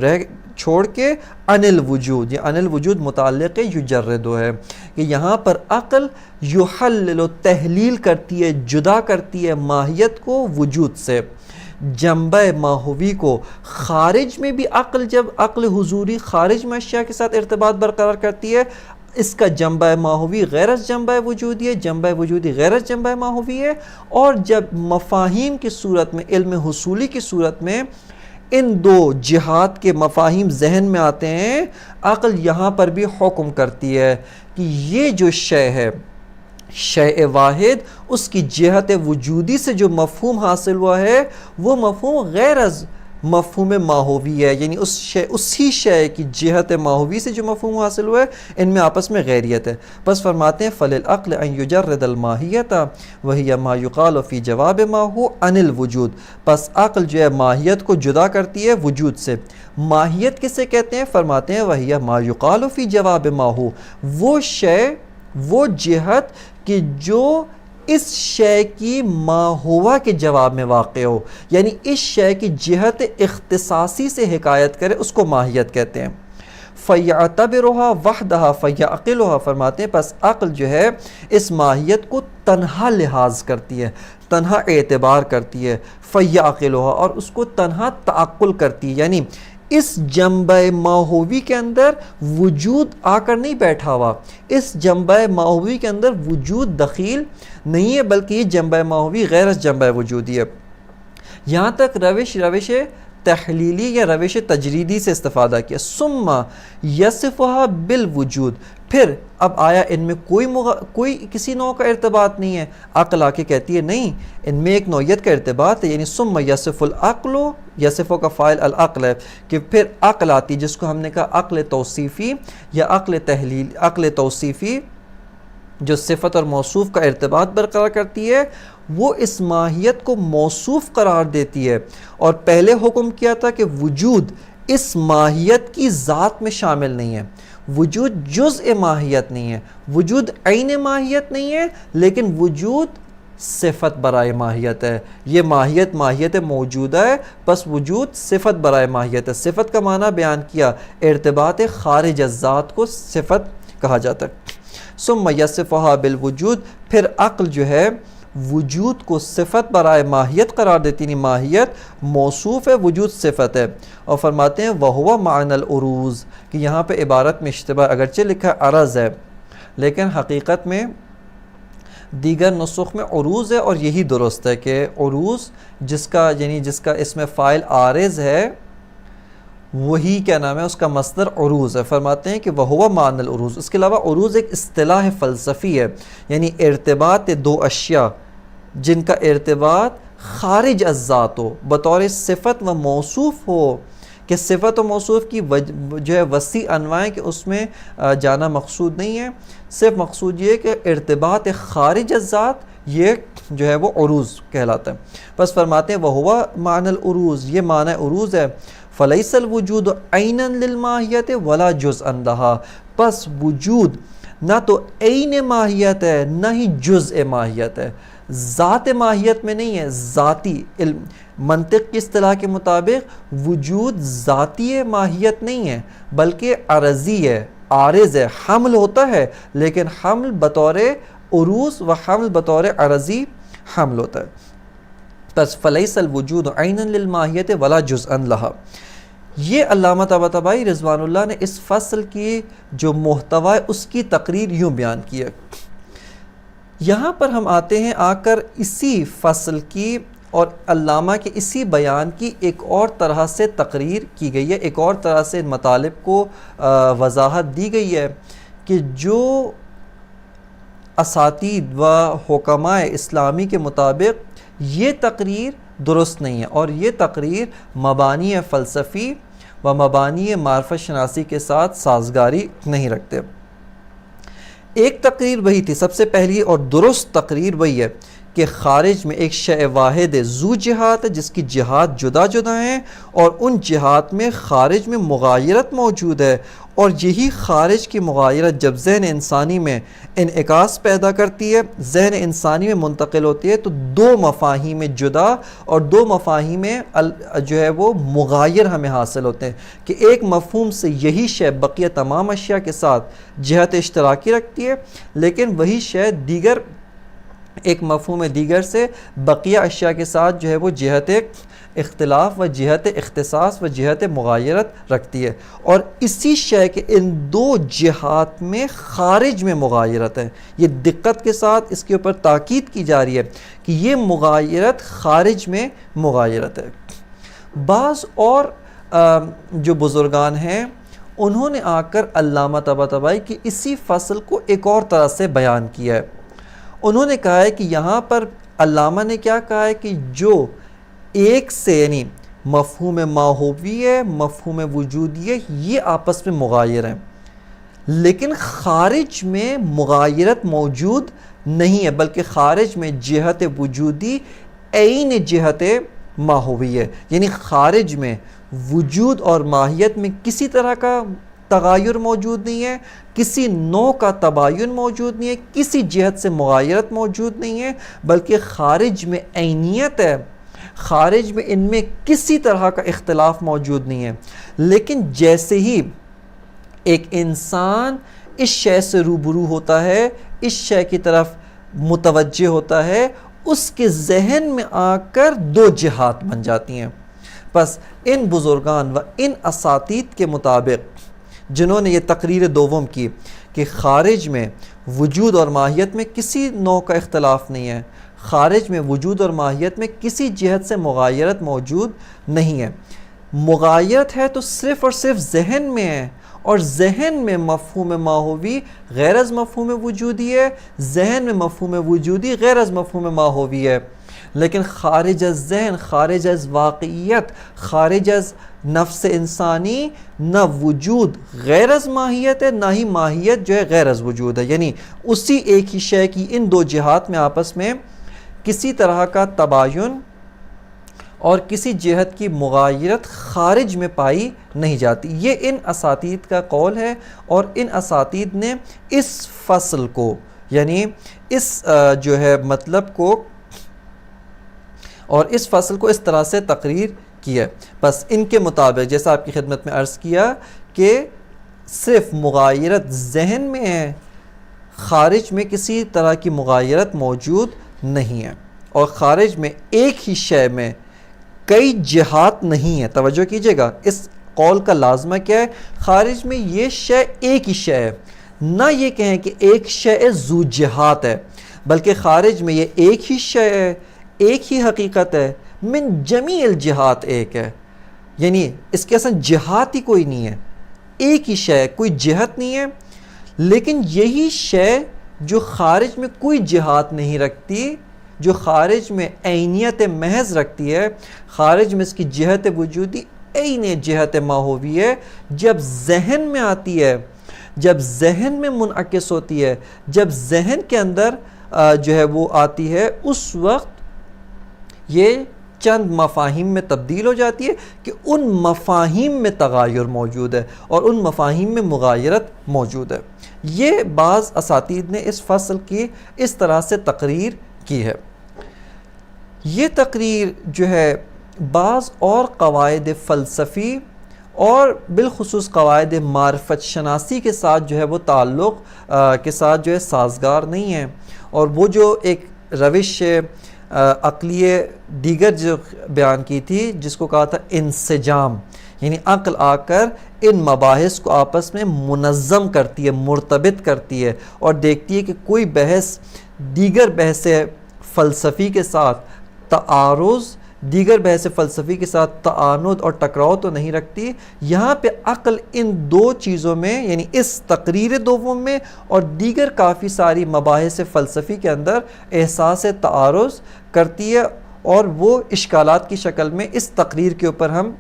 چھوڑ کے عن الوجود، یہ عن الوجود متعلق یجرد ہے کہ یہاں پر عقل یحلل تحلیل کرتی ہے، جدا کرتی ہے ماہیت کو وجود سے، جنبہ ماہوی کو خارج میں بھی جب عقل حضوری خارج میں اشیاء کے ساتھ ارتباط برقرار کرتی ہے، اس کا جنبہ ماہوی غیر از جنبہ وجودی ہے، جنبہ وجودی غیر از جنبہ ماہوی ہے، اور جب مفاہیم کی صورت میں، علم حصولی کی صورت میں ان دو جہات کے مفاہیم ذہن میں آتے ہیں، عقل یہاں پر بھی حکم کرتی ہے کہ یہ جو شے ہے، شے واحد، اس کی جہت وجودی سے جو مفہوم حاصل ہوا ہے وہ مفہوم غیر از مفہوم ماہوی ہے، یعنی اسی شے کی جہت ماہوی سے جو مفہوم حاصل ہوا ہے ان میں آپس میں غیریت ہے۔ بس فرماتے ہیں فَلِلْعَقْلِ أَنْ يُجَرِّدَ الْمَاهِيَّةَ وَهِيَ مَا يُقَالُ فِي جَوَابِ مَا هُوَ عَنِ الْوُجُودِ، پس عقل جو ہے ماہیت کو جدا کرتی ہے وجود سے۔ ماہیت کسے کہتے ہیں؟ فرماتے ہیں وَهِيَ مَا يُقَالُ فِي جَوَابِ مَا هُوَ، وہ شے، وہ جہت کہ جو اس شے کی ما ہوا کے جواب میں واقع ہو، یعنی اس شے کی جہت اختصاصی سے حکایت کرے، اس کو ماہیت کہتے ہیں۔ فَيَعْتَبِرُهَا وَحْدَهَا فَيَعْقِلُهَا، فرماتے ہیں پس عقل جو ہے اس ماہیت کو تنہا لحاظ کرتی ہے، تنہا اعتبار کرتی ہے، فَيَعْقِلُهَا، اور اس کو تنہا تعقل کرتی ہے، یعنی اس جنبہ ماہوی کے اندر وجود آ کر نہیں بیٹھا ہوا، اس جنبہ ماہوی کے اندر وجود دخیل نہیں ہے، بلکہ یہ جنبہ ماہوی غیر از جنبہ وجودی ہے۔ یہاں تک روش تحلیلی یا روش تجریدی سے استفادہ کیا۔ ثم یصفها بالوجود، پھر اب آیا ان میں کوئی کسی نوع کا ارتباط نہیں ہے، عقل آ کے کہتی ہے نہیں، ان میں ایک نوعیت کا ارتباط ہے، یعنی ثم یصف العقل، یصف کا فاعل العقل ہے، کہ پھر عقل آتی جس کو ہم نے کہا عقل توصیفی یا عقل توصیفی، جو صفت اور موصوف کا ارتباط برقرار کرتی ہے، وہ اس ماہیت کو موصوف قرار دیتی ہے، اور پہلے حکم کیا تھا کہ وجود اس ماہیت کی ذات میں شامل نہیں ہے، وجود جزء ماہیت نہیں ہے، وجود عین ماہیت نہیں ہے، لیکن وجود صفت برائے ماہیت ہے، یہ ماہیت موجودہ ہے، بس وجود صفت برائے ماہیت ہے۔ صفت کا معنی بیان کیا، ارتباط خارج از ذات کو صفت کہا جاتا ہے۔ ثم یصفها بالوجود، پھر عقل جو ہے وجود کو صفت برائے ماہیت قرار دیتی، نہیں ماہیت موصوف ہے، وجود صفت ہے، اور فرماتے ہیں وَهُوَ معنى العروض، کہ یہاں پہ عبارت میں اشتباہ، اگرچہ لکھا عرض ہے لیکن حقیقت میں دیگر نسخ میں عروض ہے، اور یہی درست ہے کہ عروض جس کا اس میں فاعل عارض ہے وہی کیا نام ہے، اس کا مصدر عروض ہے۔ فرماتے ہیں کہ وَهُوَ معنى العروض، اس کے علاوہ عروض ایک اصطلاح فلسفی ہے، یعنی ارتباط دو اشیاء جن کا ارتباط خارج از ذات ہو، بطور صفت و موصوف ہو، کہ صفت و موصوف کی جو ہے وسیع انواع کہ اس میں جانا مقصود نہیں ہے، صرف مقصود یہ ہے کہ ارتباط خارج از ذات یہ جو ہے وہ عروض کہلاتا ہے۔ بس فرماتے ہیں وَهُوَ معنى العروض، یہ معنی عروض ہے۔ فَلَيْسَ الْوُجُودُ عَيْنًا لِلْمَاهِيَةِ وَلَا جُزْءًا لَهَا، پس وجود نہ تو عین ماہیت ہے نہ ہی جزء ماہیت ہے، ذات ماہیت میں نہیں ہے، ذاتی منطق کی اصطلاح کے مطابق وجود ذاتی ماہیت نہیں ہے بلکہ عرضی ہے، عارض ہے، حمل ہوتا ہے لیکن حمل بطور عروض و حمل بطور عرضی حمل ہوتا ہے۔ پس فلیس الوجود عینا للماہیت ولا جزءا لها، یہ علامہ طباطبائی رضوان اللہ نے اس فصل کی جو محتوی ہے اس کی تقریر یوں بیان کی ہے۔ یہاں پر ہم آتے ہیں، آ کر اسی فصل کی اور علامہ کے اسی بیان کی ایک اور طرح سے تقریر کی گئی ہے، ایک اور طرح سے مطالب کو وضاحت دی گئی ہے کہ جو اساتید و حکماء اسلامی کے مطابق یہ تقریر درست نہیں ہے، اور یہ تقریر مبانی فلسفی و مبانی معرفت شناسی کے ساتھ سازگاری نہیں رکھتے۔ ایک تقریر وہی تھی، سب سے پہلی اور درست تقریر وہی ہے کہ خارج میں ایک شے واحد ذو جہات ہے جس کی جہات جدا جدا ہیں، اور ان جہات میں خارج میں مغایرت موجود ہے، اور یہی خارج کی مغایرت جب ذہن انسانی میں انعکاس پیدا کرتی ہے، ذہن انسانی میں منتقل ہوتی ہے، تو دو مفاہیم جدا اور دو مفاہیم جو ہے وہ مغایر ہمیں حاصل ہوتے ہیں، کہ ایک مفہوم سے یہی شے بقیہ تمام اشیاء کے ساتھ جہت اشتراکی رکھتی ہے، لیکن وہی شے ایک مفہوم دیگر سے بقیہ اشیاء کے ساتھ جو ہے وہ جہت اختلاف و جہت اختصاص و جہت مغایرت رکھتی ہے، اور اسی شے کے ان دو جہات میں خارج میں مغایرت ہے۔ یہ دقت کے ساتھ اس کے اوپر تاکید کی جا رہی ہے کہ یہ مغایرت خارج میں مغایرت ہے۔ بعض اور جو بزرگان ہیں انہوں نے آ کر علامہ طباطبائی کی اسی فصل کو ایک اور طرح سے بیان کیا ہے۔ انہوں نے کہا ہے کہ یہاں پر علامہ نے کیا کہا ہے کہ جو ایک سے یعنی مفہوم ماہویہ، مفہوم وجودیہ، یہ آپس میں مغایر ہیں، لیکن خارج میں مغایرت موجود نہیں ہے، بلکہ خارج میں جہت وجودی عین جہت ماہویہ، یعنی خارج میں وجود اور ماہیت میں کسی طرح کا تغایر موجود نہیں ہے، کسی نوع کا تباین موجود نہیں ہے، کسی جہت سے مغایرت موجود نہیں ہے، بلکہ خارج میں عینیت ہے، خارج میں ان میں کسی طرح کا اختلاف موجود نہیں ہے۔ لیکن جیسے ہی ایک انسان اس شے سے روبرو ہوتا ہے، اس شے کی طرف متوجہ ہوتا ہے، اس کے ذہن میں آ کر دو جہات بن جاتی ہیں۔ بس ان بزرگان و ان اساتید کے مطابق جنہوں نے یہ تقریر دوم کی کہ خارج میں وجود اور ماہیت میں کسی نوع کا اختلاف نہیں ہے، خارج میں وجود اور ماہیت میں کسی جہت سے مغایرت موجود نہیں ہے، مغایرت ہے تو صرف اور صرف ذہن میں ہے، اور ذہن میں مفہوم ماہوی غیر از مفہوم وجودی ہے، ذہن میں مفہوم وجودی غیر از مفہوم ماہوی ہے، لیکن خارج از ذہن، خارج از واقعیت، خارج از نفس انسانی نہ وجود غیر از ماہیت ہے، نہ ہی ماہیت جو ہے غیر از وجود ہے، یعنی اسی ایک ہی شے کی ان دو جہات میں آپس میں کسی طرح کا تباین اور کسی جہت کی مغایرت خارج میں پائی نہیں جاتی۔ یہ ان اساتید کا قول ہے، اور ان اساتید نے اس فصل کو یعنی اس جو ہے مطلب کو اور اس فصل کو اس طرح سے تقریر کی ہے۔ بس ان کے مطابق جیسا آپ کی خدمت میں عرض کیا کہ صرف مغایرت ذہن میں ہے، خارج میں کسی طرح کی مغایرت موجود نہیں ہے، اور خارج میں ایک ہی شے میں کئی جہات نہیں ہیں۔ توجہ کیجئے گا، اس قول کا لازمہ کیا ہے؟ خارج میں یہ شے ایک ہی شے ہے، نہ یہ کہیں کہ ایک شے ذو جہات ہے، بلکہ خارج میں یہ ایک ہی شے ہے، ایک ہی حقیقت ہے، من جمیع الجہات ایک ہے، یعنی اس کے اصلا جہات ہی کوئی نہیں ہے، ایک ہی شے، کوئی جہت نہیں ہے، لیکن یہی شے جو خارج میں کوئی جہات نہیں رکھتی، جو خارج میں عینیت محض رکھتی ہے، خارج میں اس کی جہت وجودی عین جہت ماہوی ہے، جب ذہن میں آتی ہے، جب ذہن میں منعکس ہوتی ہے، جب ذہن کے اندر جو ہے وہ آتی ہے، اس وقت یہ چند مفاہیم میں تبدیل ہو جاتی ہے کہ ان مفاہیم میں تغایر موجود ہے اور ان مفاہیم میں مغایرت موجود ہے۔ یہ بعض اساتید نے اس فصل کی اس طرح سے تقریر کی ہے۔ یہ تقریر جو ہے بعض اور قواعد فلسفی اور بالخصوص قواعد معرفت شناسی کے ساتھ جو ہے وہ تعلق کے ساتھ جو ہے سازگار نہیں ہے، اور وہ جو ایک روش عقلیہ دیگر جو بیان کی تھی جس کو کہا تھا انسجام، یعنی عقل آ کر ان مباحث کو آپس میں منظم کرتی ہے، مرتبط کرتی ہے، اور دیکھتی ہے کہ کوئی بحث دیگر بحث فلسفی کے ساتھ تعارض، دیگر بحث فلسفی کے ساتھ تعاند اور ٹکراؤ تو نہیں رکھتی۔ یہاں پہ عقل ان دو چیزوں میں یعنی اس تقریر دوم میں اور دیگر کافی ساری مباحث فلسفی کے اندر احساس تعارض کرتی ہے، اور وہ اشکالات کی شکل میں اس تقریر کے اوپر ہم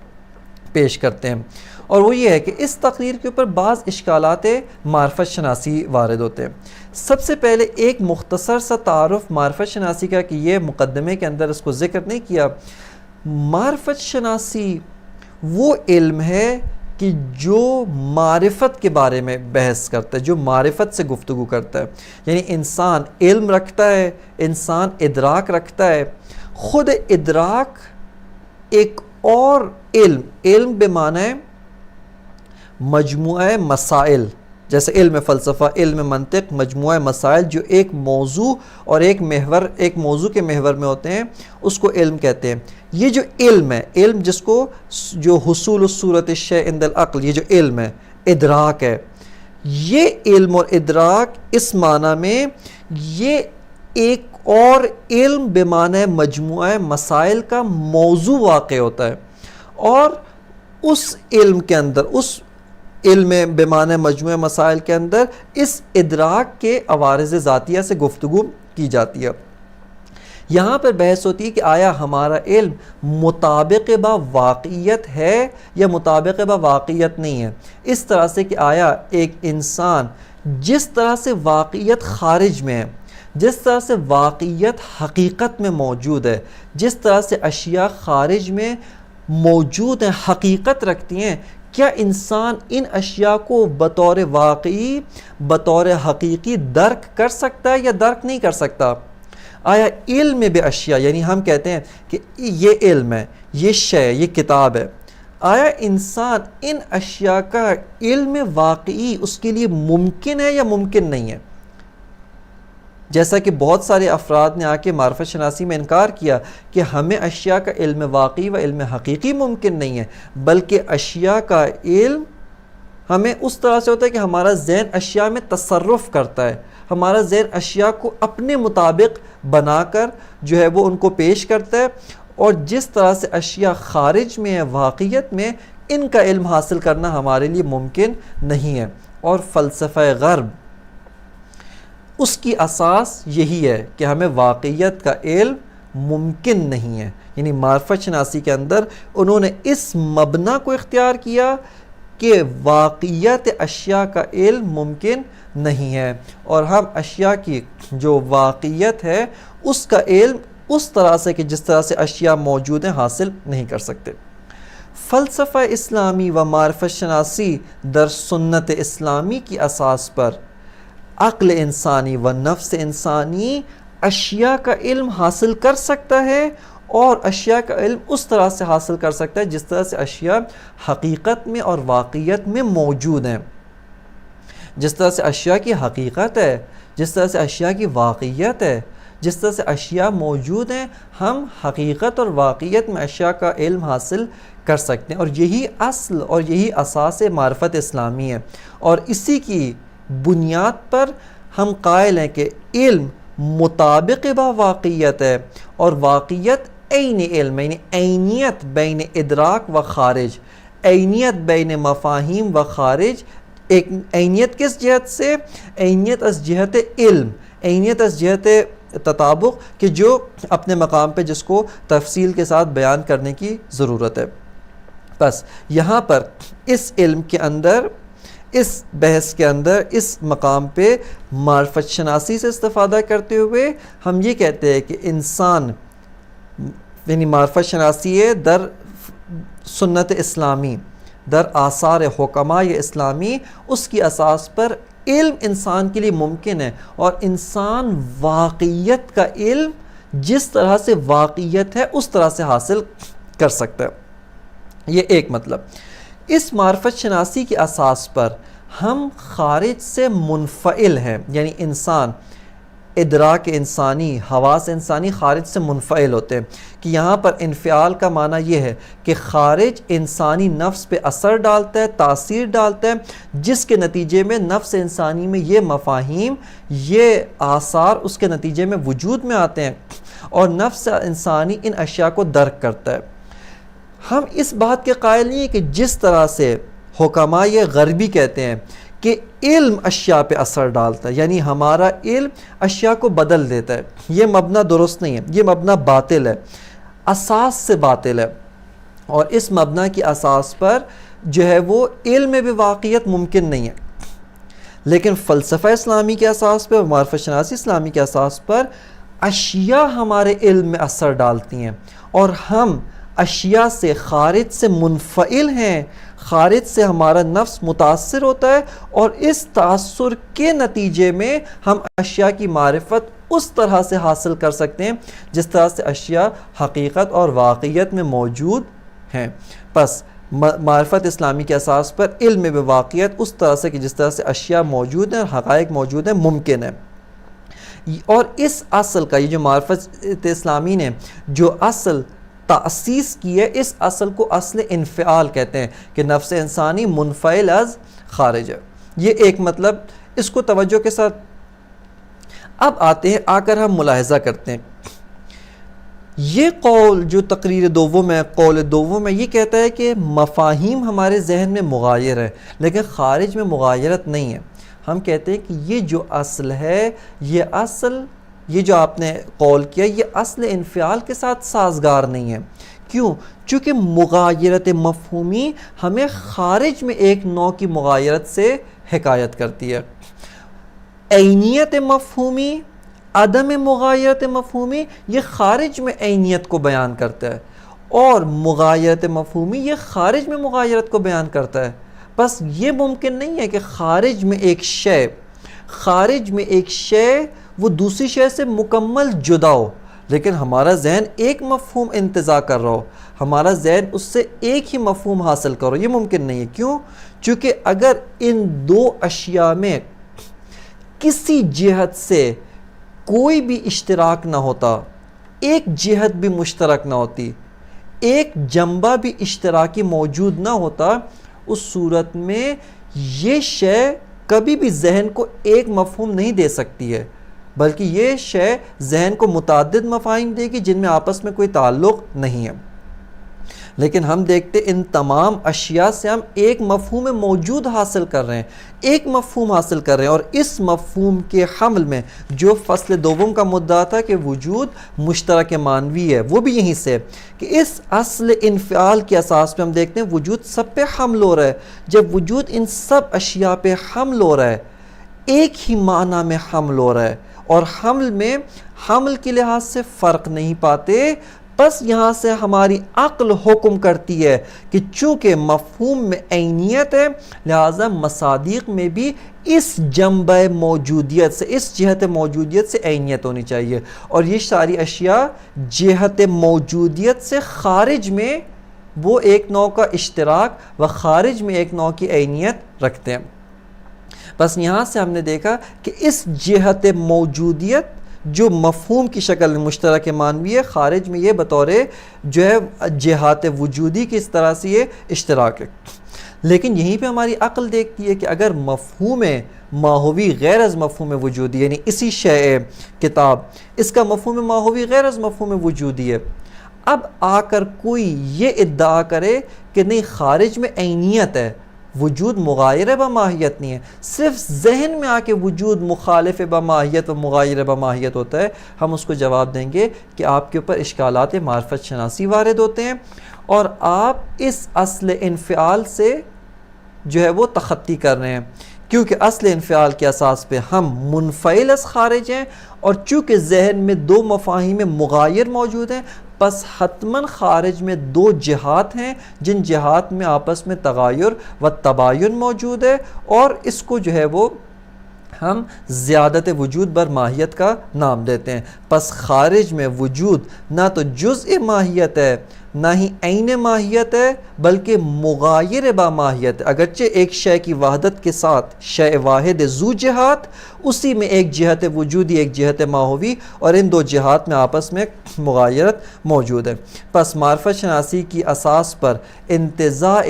پیش کرتے ہیں، اور وہ یہ ہے کہ اس تقریر کے اوپر بعض اشکالات معرفت شناسی وارد ہوتے ہیں۔ سب سے پہلے ایک مختصر سا تعارف معرفت شناسی کا، کہ یہ مقدمے کے اندر اس کو ذکر نہیں کیا۔ معرفت شناسی وہ علم ہے کہ جو معرفت کے بارے میں بحث کرتا ہے، جو معرفت سے گفتگو کرتا ہے، یعنی انسان علم رکھتا ہے، انسان ادراک رکھتا ہے، خود ادراک ایک اور علم بمعنی مجموعہ مسائل، جیسے علم فلسفہ، علم منطق، مجموعہ مسائل جو ایک موضوع اور ایک موضوع کے محور میں ہوتے ہیں، اس کو علم کہتے ہیں۔ یہ جو علم ہے، علم جس کو جو حصول الصورت الشیء عند العقل، یہ جو علم ہے، ادراک ہے، یہ علم اور ادراک اس معنی میں یہ ایک اور علم بمعنی مجموعہ مسائل کا موضوع واقع ہوتا ہے، اور اس علم کے اندر، اس علم بمعنی مجموعہ مسائل کے اندر اس ادراک کے عوارض ذاتیہ سے گفتگو کی جاتی ہے۔ یہاں پر بحث ہوتی ہے کہ آیا ہمارا علم مطابق با واقعیت ہے یا مطابق با واقعیت نہیں ہے، اس طرح سے کہ آیا ایک انسان جس طرح سے واقعیت خارج میں ہے، جس طرح سے واقعیت حقیقت میں موجود ہے، جس طرح سے اشیاء خارج میں موجود ہیں، حقیقت رکھتی ہیں، کیا انسان ان اشیاء کو بطور واقعی، بطور حقیقی درک کر سکتا ہے یا درک نہیں کر سکتا؟ آیا علم بے اشیاء، یعنی ہم کہتے ہیں کہ یہ علم ہے، یہ شے، یہ کتاب ہے، آیا انسان ان اشیاء کا علم واقعی اس کے لیے ممکن ہے یا ممکن نہیں ہے؟ جیسا کہ بہت سارے افراد نے آ کے معرفت شناسی میں انکار کیا کہ ہمیں اشیاء کا علم واقعی و علم حقیقی ممکن نہیں ہے، بلکہ اشیاء کا علم ہمیں اس طرح سے ہوتا ہے کہ ہمارا ذہن اشیاء میں تصرف کرتا ہے، ہمارا ذہن اشیاء کو اپنے مطابق بنا کر جو ہے وہ ان کو پیش کرتا ہے، اور جس طرح سے اشیاء خارج میں ہے، واقعیت میں، ان کا علم حاصل کرنا ہمارے لیے ممکن نہیں ہے۔ اور فلسفہ غرب اس کی اساس یہی ہے کہ ہمیں واقعیت کا علم ممکن نہیں ہے، یعنی معرفت شناسی کے اندر انہوں نے اس مبنی کو اختیار کیا کہ واقعیت اشیاء کا علم ممکن نہیں ہے، اور ہم اشیاء کی جو واقعیت ہے اس کا علم اس طرح سے کہ جس طرح سے اشیاء موجود ہیں حاصل نہیں کر سکتے۔ فلسفہ اسلامی و معرفت شناسی در سنت اسلامی کی اساس پر عقل انسانی و نفس انسانی اشیاء کا علم حاصل کر سکتا ہے، اور اشیاء کا علم اس طرح سے حاصل کر سکتا ہے جس طرح سے اشیاء حقیقت میں اور واقعیت میں موجود ہیں، جس طرح سے اشیاء کی حقیقت ہے، جس طرح سے اشیاء کی واقعیت ہے، جس طرح سے اشیاء موجود ہیں، ہم حقیقت اور واقعیت میں اشیاء کا علم حاصل کر سکتے ہیں، اور یہی اصل اور یہی اساس معرفت اسلامی ہے، اور اسی کی بنیاد پر ہم قائل ہیں کہ علم مطابق با واقعیت ہے، اور واقعیت عین علم، یعنی عینیت بین ادراک و خارج، عینیت بین مفاہیم و خارج۔ ایک عینیت کس جہت سے؟ عینیت از جہت علم، عینیت از جہت تطابق، کہ جو اپنے مقام پہ جس کو تفصیل کے ساتھ بیان کرنے کی ضرورت ہے۔ بس یہاں پر اس علم کے اندر، اس بحث کے اندر، اس مقام پہ معرفت شناسی سے استفادہ کرتے ہوئے ہم یہ کہتے ہیں کہ انسان، یعنی معرفت شناسی ہے در سنت اسلامی، در آثار حکماء اسلامی، اس کی اساس پر علم انسان کے لیے ممکن ہے، اور انسان واقعیت کا علم جس طرح سے واقعیت ہے اس طرح سے حاصل کر سکتا ہے۔ یہ ایک مطلب۔ اس معرفت شناسی کی اساس پر ہم خارج سے منفعل ہیں، یعنی انسان، ادراک انسانی، حواس انسانی خارج سے منفعل ہوتے ہیں، کہ یہاں پر انفعال کا معنی یہ ہے کہ خارج انسانی نفس پہ اثر ڈالتا ہے، تاثیر ڈالتا ہے، جس کے نتیجے میں نفس انسانی میں یہ مفاہیم، یہ آثار اس کے نتیجے میں وجود میں آتے ہیں، اور نفس انسانی ان اشیاء کو درک کرتا ہے۔ ہم اس بات کے قائل نہیں ہیں کہ جس طرح سے حکماء غربی کہتے ہیں کہ علم اشیاء پہ اثر ڈالتا ہے، یعنی ہمارا علم اشیاء کو بدل دیتا ہے، یہ مبنی درست نہیں ہے، یہ مبنی باطل ہے، اساس سے باطل ہے، اور اس مبنی کی اساس پر جو ہے وہ علم میں بھی واقعیت ممکن نہیں ہے۔ لیکن فلسفہ اسلامی کے اساس پر، معرفت شناسی اسلامی کے اساس پر اشیاء ہمارے علم میں اثر ڈالتی ہیں، اور ہم اشیاء سے خارج سے منفعل ہیں، خارج سے ہمارا نفس متاثر ہوتا ہے، اور اس تاثر کے نتیجے میں ہم اشیاء کی معرفت اس طرح سے حاصل کر سکتے ہیں جس طرح سے اشیاء حقیقت اور واقعیت میں موجود ہیں۔ بس معرفت اسلامی کے اساس پر علم میں واقعیت اس طرح سے کہ جس طرح سے اشیاء موجود ہیں اور حقائق موجود ہیں ممکن ہے۔ اور اس اصل کا، یہ جو معرفت اسلامی نے جو اصل تأسیس کی ہے، اس اصل کو اصل انفعال کہتے ہیں کہ نفس انسانی منفعل از خارج ہے. یہ ایک مطلب، اس کو توجہ کے ساتھ اب آتے ہیں، آ کر ہم ملاحظہ کرتے ہیں. یہ قول جو تقریر دوم ہے، قول دوم ہے، یہ کہتا ہے کہ مفاہیم ہمارے ذہن میں مغایر ہے لیکن خارج میں مغایرت نہیں ہے. ہم کہتے ہیں کہ یہ جو اصل ہے، یہ اصل، یہ جو آپ نے قول کیا، یہ اصل انفعال کے ساتھ سازگار نہیں ہے. کیوں؟ چونکہ مغایرت مفہومی ہمیں خارج میں ایک نوع کی مغایرت سے حکایت کرتی ہے. عینیت مفہومی، عدم مغایرت مفہومی، یہ خارج میں عینیت کو بیان کرتا ہے، اور مغایرت مفہومی یہ خارج میں مغایرت کو بیان کرتا ہے. بس یہ ممکن نہیں ہے کہ خارج میں ایک شے وہ دوسری شے سے مکمل جدا ہو لیکن ہمارا ذہن ایک مفہوم انتزاع کر رہا ہو، ہمارا ذہن اس سے ایک ہی مفہوم حاصل کرو. یہ ممکن نہیں ہے. کیوں؟ چونکہ اگر ان دو اشیاء میں کسی جہت سے کوئی بھی اشتراک نہ ہوتا، ایک جہت بھی مشترک نہ ہوتی، ایک جنبہ بھی اشتراکی موجود نہ ہوتا، اس صورت میں یہ شے کبھی بھی ذہن کو ایک مفہوم نہیں دے سکتی ہے، بلکہ یہ شے ذہن کو متعدد مفاہیم دے گی جن میں آپس میں کوئی تعلق نہیں ہے. لیکن ہم دیکھتے ان تمام اشیاء سے ہم ایک مفہوم موجود حاصل کر رہے ہیں، ایک مفہوم حاصل کر رہے ہیں، اور اس مفہوم کے حمل میں جو فصل دوم کا مدعا تھا کہ وجود مشترک معنوی ہے، وہ بھی یہیں سے کہ اس اصل انفعال کے اساس پہ ہم دیکھتے ہیں وجود سب پہ حمل ہو رہا ہے. جب وجود ان سب اشیاء پہ حمل ہو رہا ہے، ایک ہی معنی میں حمل ہو رہا ہے، اور حمل میں حمل کے لحاظ سے فرق نہیں پاتے. بس یہاں سے ہماری عقل حکم کرتی ہے کہ چونکہ مفہوم میں عینیت ہے لہٰذا مصادیق میں بھی اس جنبہ موجودیت سے، اس جہت موجودیت سے عینیت ہونی چاہیے، اور یہ ساری اشیاء جہت موجودیت سے خارج میں وہ ایک نوع کا اشتراک و خارج میں ایک نوع کی عینیت رکھتے ہیں. بس یہاں سے ہم نے دیکھا کہ اس جہت موجودیت جو مفہوم کی شکل مشترک معنوی ہے، خارج میں یہ بطور جو ہے جہات وجودی کی اس طرح سے یہ اشتراک ہے. لیکن یہیں پہ ہماری عقل دیکھتی ہے کہ اگر مفہوم ماہوی غیر از مفہوم وجودی، یعنی اسی شے کتاب، اس کا مفہوم ماہوی غیر از مفہوم وجودی ہے، اب آ کر کوئی یہ ادعا کرے کہ نہیں خارج میں عینیت ہے، وجود مغایر بماہیت نہیں ہے، صرف ذہن میں آ کے وجود مخالف بماہیت و مغایر بماہیت ہوتا ہے، ہم اس کو جواب دیں گے کہ آپ کے اوپر اشکالات معرفت شناسی وارد ہوتے ہیں، اور آپ اس اصل انفعال سے جو ہے وہ تخطی کر رہے ہیں. کیونکہ اصل انفعال کے اساس پہ ہم منفعل از خارج ہیں، اور چونکہ ذہن میں دو مفاہیم مغایر موجود ہیں، پس حتماً خارج میں دو جہات ہیں جن جہات میں آپس میں تغایر و تباین موجود ہے، اور اس کو جو ہے وہ ہم زیادت وجود بر ماہیت کا نام دیتے ہیں. پس خارج میں وجود نہ تو جزء ماہیت ہے نہ ہی عین ماہیت ہے بلکہ مغایر با ماہیت ہے. اگرچہ ایک شے کی وحدت کے ساتھ شے واحد ذو جہات، اسی میں ایک جہت وجودی ایک جہت ماہوی، اور ان دو جہات میں آپس میں مغایرت موجود ہے. پس معرفت شناسی کی اساس پر انتزاع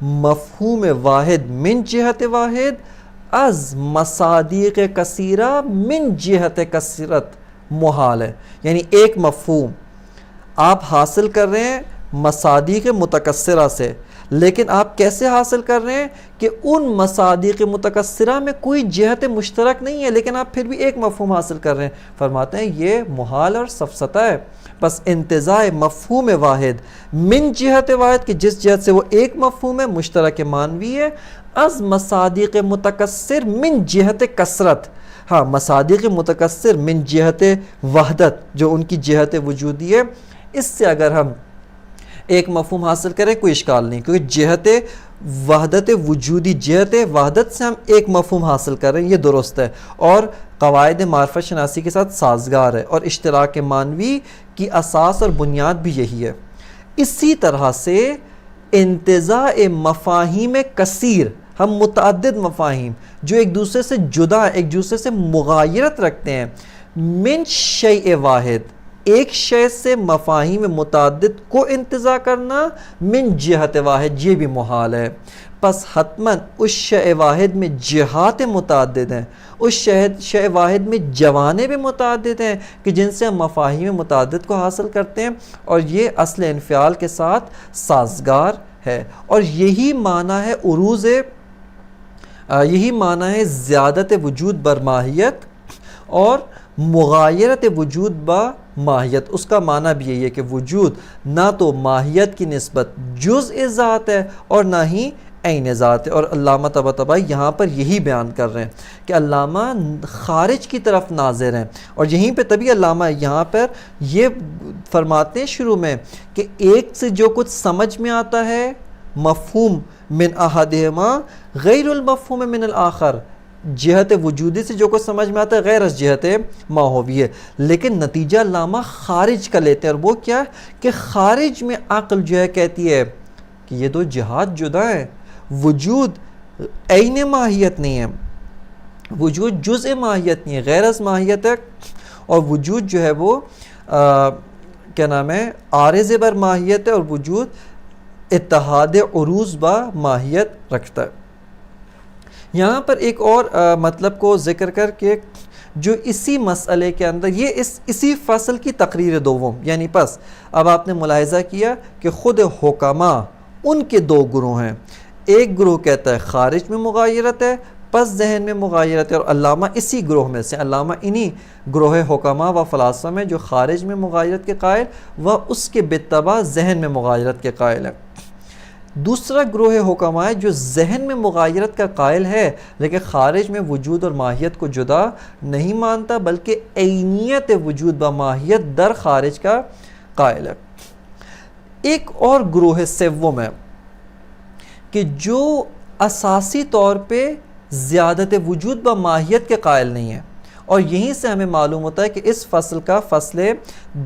مفہوم واحد من جہت واحد از مصادیق کثیرہ من جہت کثرت محال ہے. یعنی ایک مفہوم آپ حاصل کر رہے ہیں مصادیق متکثرہ سے، لیکن آپ کیسے حاصل کر رہے ہیں کہ ان مصادیق متکثرہ میں کوئی جہت مشترک نہیں ہے لیکن آپ پھر بھی ایک مفہوم حاصل کر رہے ہیں. فرماتے ہیں یہ محال اور سفسطہ ہے. بس انتزاع مفہوم واحد من جہت واحد کہ جس جہت سے وہ ایک مفہوم ہے مشترک معنوی ہے، از مصادیق متکثر من جہت کثرت، ہاں مصادیق متکثر من جہت وحدت جو ان کی جہت وجودی ہے، اس سے اگر ہم ایک مفہوم حاصل کریں کوئی اشکال نہیں، کیونکہ جہت وحدت وجودی، جہت وحدت سے ہم ایک مفہوم حاصل کر رہے ہیں، یہ درست ہے اور قواعد معرفت شناسی کے ساتھ سازگار ہے، اور اشتراک معنوی کی اساس اور بنیاد بھی یہی ہے. اسی طرح سے انتزاع مفاہیم کثیر، ہم متعدد مفاہیم جو ایک دوسرے سے جدا ایک دوسرے سے مغایرت رکھتے ہیں، من شیء واحد، ایک شے سے مفاہیم متعدد کو انتزاع کرنا من جہت واحد یہ بھی محال ہے، پس حتماً اس شے واحد میں جہات متعدد ہیں، اس شے واحد میں جوانے بھی متعدد ہیں کہ جن سے ہم مفاہیم متعدد کو حاصل کرتے ہیں، اور یہ اصل انفعال کے ساتھ سازگار ہے۔ اور یہی معنی ہے عروض، یہی معنی ہے زیادت وجود بر ماہیت اور مغایرت وجود با ماہیت۔ اس کا معنی بھی یہی ہے کہ وجود نہ تو ماہیت کی نسبت جزء ذات ہے اور نہ ہی عین ذات ہے۔ اور علامہ طباطبائی یہاں پر یہی بیان کر رہے ہیں کہ علامہ خارج کی طرف ناظر ہیں، اور یہیں پہ تبھی علامہ یہاں پر یہ فرماتے ہیں شروع میں کہ ایک سے جو کچھ سمجھ میں آتا ہے مفہوم من احدہما غیر المفہوم من الآخر، جہت وجودی سے جو کچھ سمجھ میں آتا ہے غیر از جہت ماہوی ہے، لیکن نتیجہ علامہ خارج کا لیتے ہیں، اور وہ کیا ہے کہ خارج میں عقل جو ہے کہتی ہے کہ یہ دو جہات جدا ہیں، وجود عین ماہیت نہیں ہے، وجود جزء ماہیت نہیں ہے، غیر از ماہیت ہے، اور وجود جو ہے وہ کیا نام ہے عارض بر ماہیت ہے، اور وجود اتحاد عروض با ماہیت رکھتا ہے۔ یہاں پر ایک اور مطلب کو ذکر کر کے جو اسی مسئلے کے اندر یہ اسی فصل کی تقریر دوم، یعنی پس اب آپ نے ملاحظہ کیا کہ خود حکماء ان کے دو گروہ ہیں، ایک گروہ کہتا ہے خارج میں مغایرت ہے، پس ذہن میں مغایرت ہے، اور علامہ اسی گروہ میں سے، علامہ انہی گروہ حکماء و فلاسفہ میں جو خارج میں مغایرت کے قائل و اس کے بالتبع ذہن میں مغایرت کے قائل ہے۔ دوسرا گروہ حکماء ہے جو ذہن میں مغایرت کا قائل ہے لیکن خارج میں وجود اور ماہیت کو جدا نہیں مانتا، بلکہ عینیت وجود و ماہیت در خارج کا قائل ہے۔ ایک اور گروہ سوم ہے کہ جو اساسی طور پہ زیادت وجود و ماہیت کے قائل نہیں ہے، اور یہیں سے ہمیں معلوم ہوتا ہے کہ اس فصل کا فصل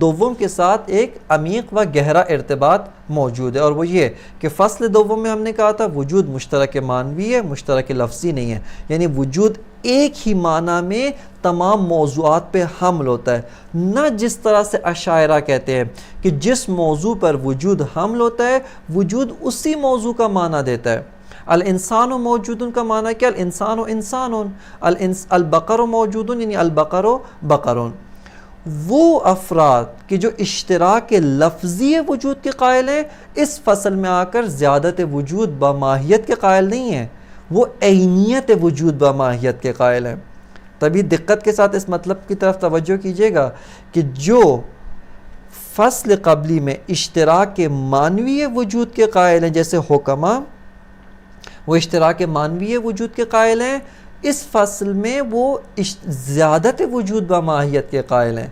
دوم کے ساتھ ایک عمیق و گہرا ارتباط موجود ہے، اور وہ یہ کہ فصل دوم میں ہم نے کہا تھا وجود مشترک معنوی ہے، مشترک لفظی نہیں ہے، یعنی وجود ایک ہی معنی میں تمام موضوعات پہ حمل ہوتا ہے، نہ جس طرح سے اشاعرہ کہتے ہیں کہ جس موضوع پر وجود حمل ہوتا ہے وجود اسی موضوع کا معنی دیتا ہے۔ الانسان موجود کا معنی کیا؟ الانسان انسان، البقر موجود یعنی البقر بقر۔ وہ افراد کہ جو اشتراک لفظی وجود کے قائل ہیں اس فصل میں آ کر زیادت وجود با ماہیت کے قائل نہیں ہیں، وہ عینیت وجود با ماہیت کے قائل ہیں۔ تبھی دقت کے ساتھ اس مطلب کی طرف توجہ کیجیے گا کہ جو فصل قبلی میں اشتراک معنوی وجود کے قائل ہیں جیسے حکماء وہ اشتراک معنوی وجود کے قائل ہیں، اس فصل میں وہ زیادت وجود با ماہیت کے قائل ہیں،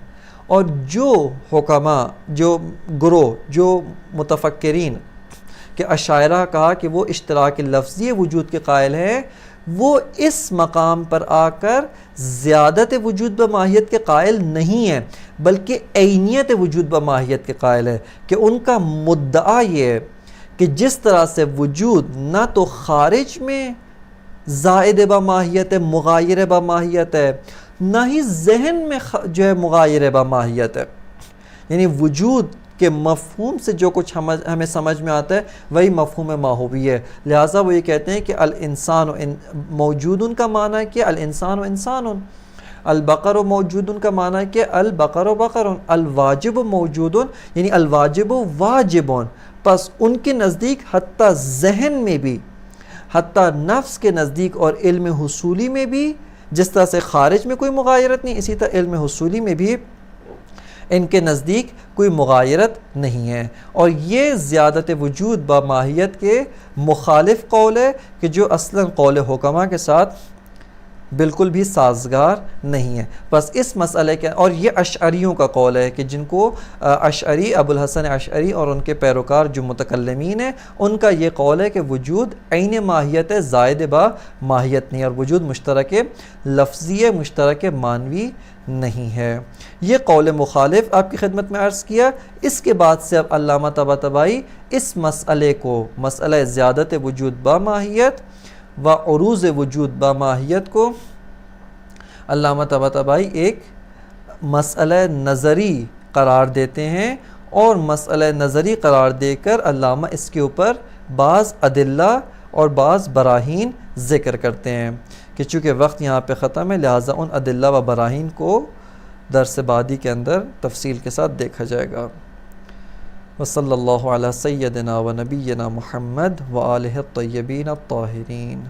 اور جو حکماء جو گروہ جو متفکرین کہ اشاعرہ کہا کہ وہ اشتراک لفظی وجود کے قائل ہیں، وہ اس مقام پر آ کر زیادت وجود با ماہیت کے قائل نہیں ہیں بلکہ عینیت وجود با ماہیت کے قائل ہے، کہ ان کا مدعا یہ ہے کہ جس طرح سے وجود نہ تو خارج میں زائد با ماہیت ہے، مغایر با ماہیت ہے، نہ ہی ذہن میں جو ہے مغایر با ماہیت ہے، یعنی وجود کے مفہوم سے جو کچھ ہمیں سمجھ میں آتا ہے وہی مفہوم ماہوی ہے، لہٰذا وہ یہ کہتے ہیں کہ الانسان موجود کا معنی کیا؟ الانسان انسان، البقر موجود کا معنی کیا؟ البقر بقر، الواجب موجود یعنی الواجب واجب۔ پس ان کے نزدیک حتیٰ ذہن میں بھی، حتیٰ نفس کے نزدیک اور علم حصولی میں بھی جس طرح سے خارج میں کوئی مغایرت نہیں، اسی طرح علم حصولی میں بھی ان کے نزدیک کوئی مغایرت نہیں ہے، اور یہ زیادت وجود با ماہیت کے مخالف قول ہے کہ جو اصلاً قول حکماء کے ساتھ بالکل بھی سازگار نہیں ہے۔ بس اس مسئلے کے، اور یہ اشعریوں کا قول ہے کہ جن کو اشعری ابو الحسن اشعری اور ان کے پیروکار جو متکلمین ہیں ان کا یہ قول ہے کہ وجود عین ماہیت ہے، زائد با ماہیت نہیں، اور وجود مشترک لفظی ہے، مشترک معنوی نہیں ہے۔ یہ قول مخالف آپ کی خدمت میں عرض کیا۔ اس کے بعد سے اب علامہ طباطبائی اس مسئلے کو، مسئلہ زیادت وجود با ماہیت و عروض وجود با ماہیت کو علامہ طباطبائی ایک مسئلہ نظری قرار دیتے ہیں اور مسئلہ نظری قرار دے کر علامہ اس کے اوپر بعض ادلہ اور بعض براہین ذکر کرتے ہیں کہ چونکہ وقت یہاں پہ ختم ہے لہٰذا ان ادلہ و براہین کو درس بعدی کے اندر تفصیل کے ساتھ دیکھا جائے گا۔ وصلی اللہ علی سیدنا و نبینا محمد و آلہ الطیبین الطاہرین۔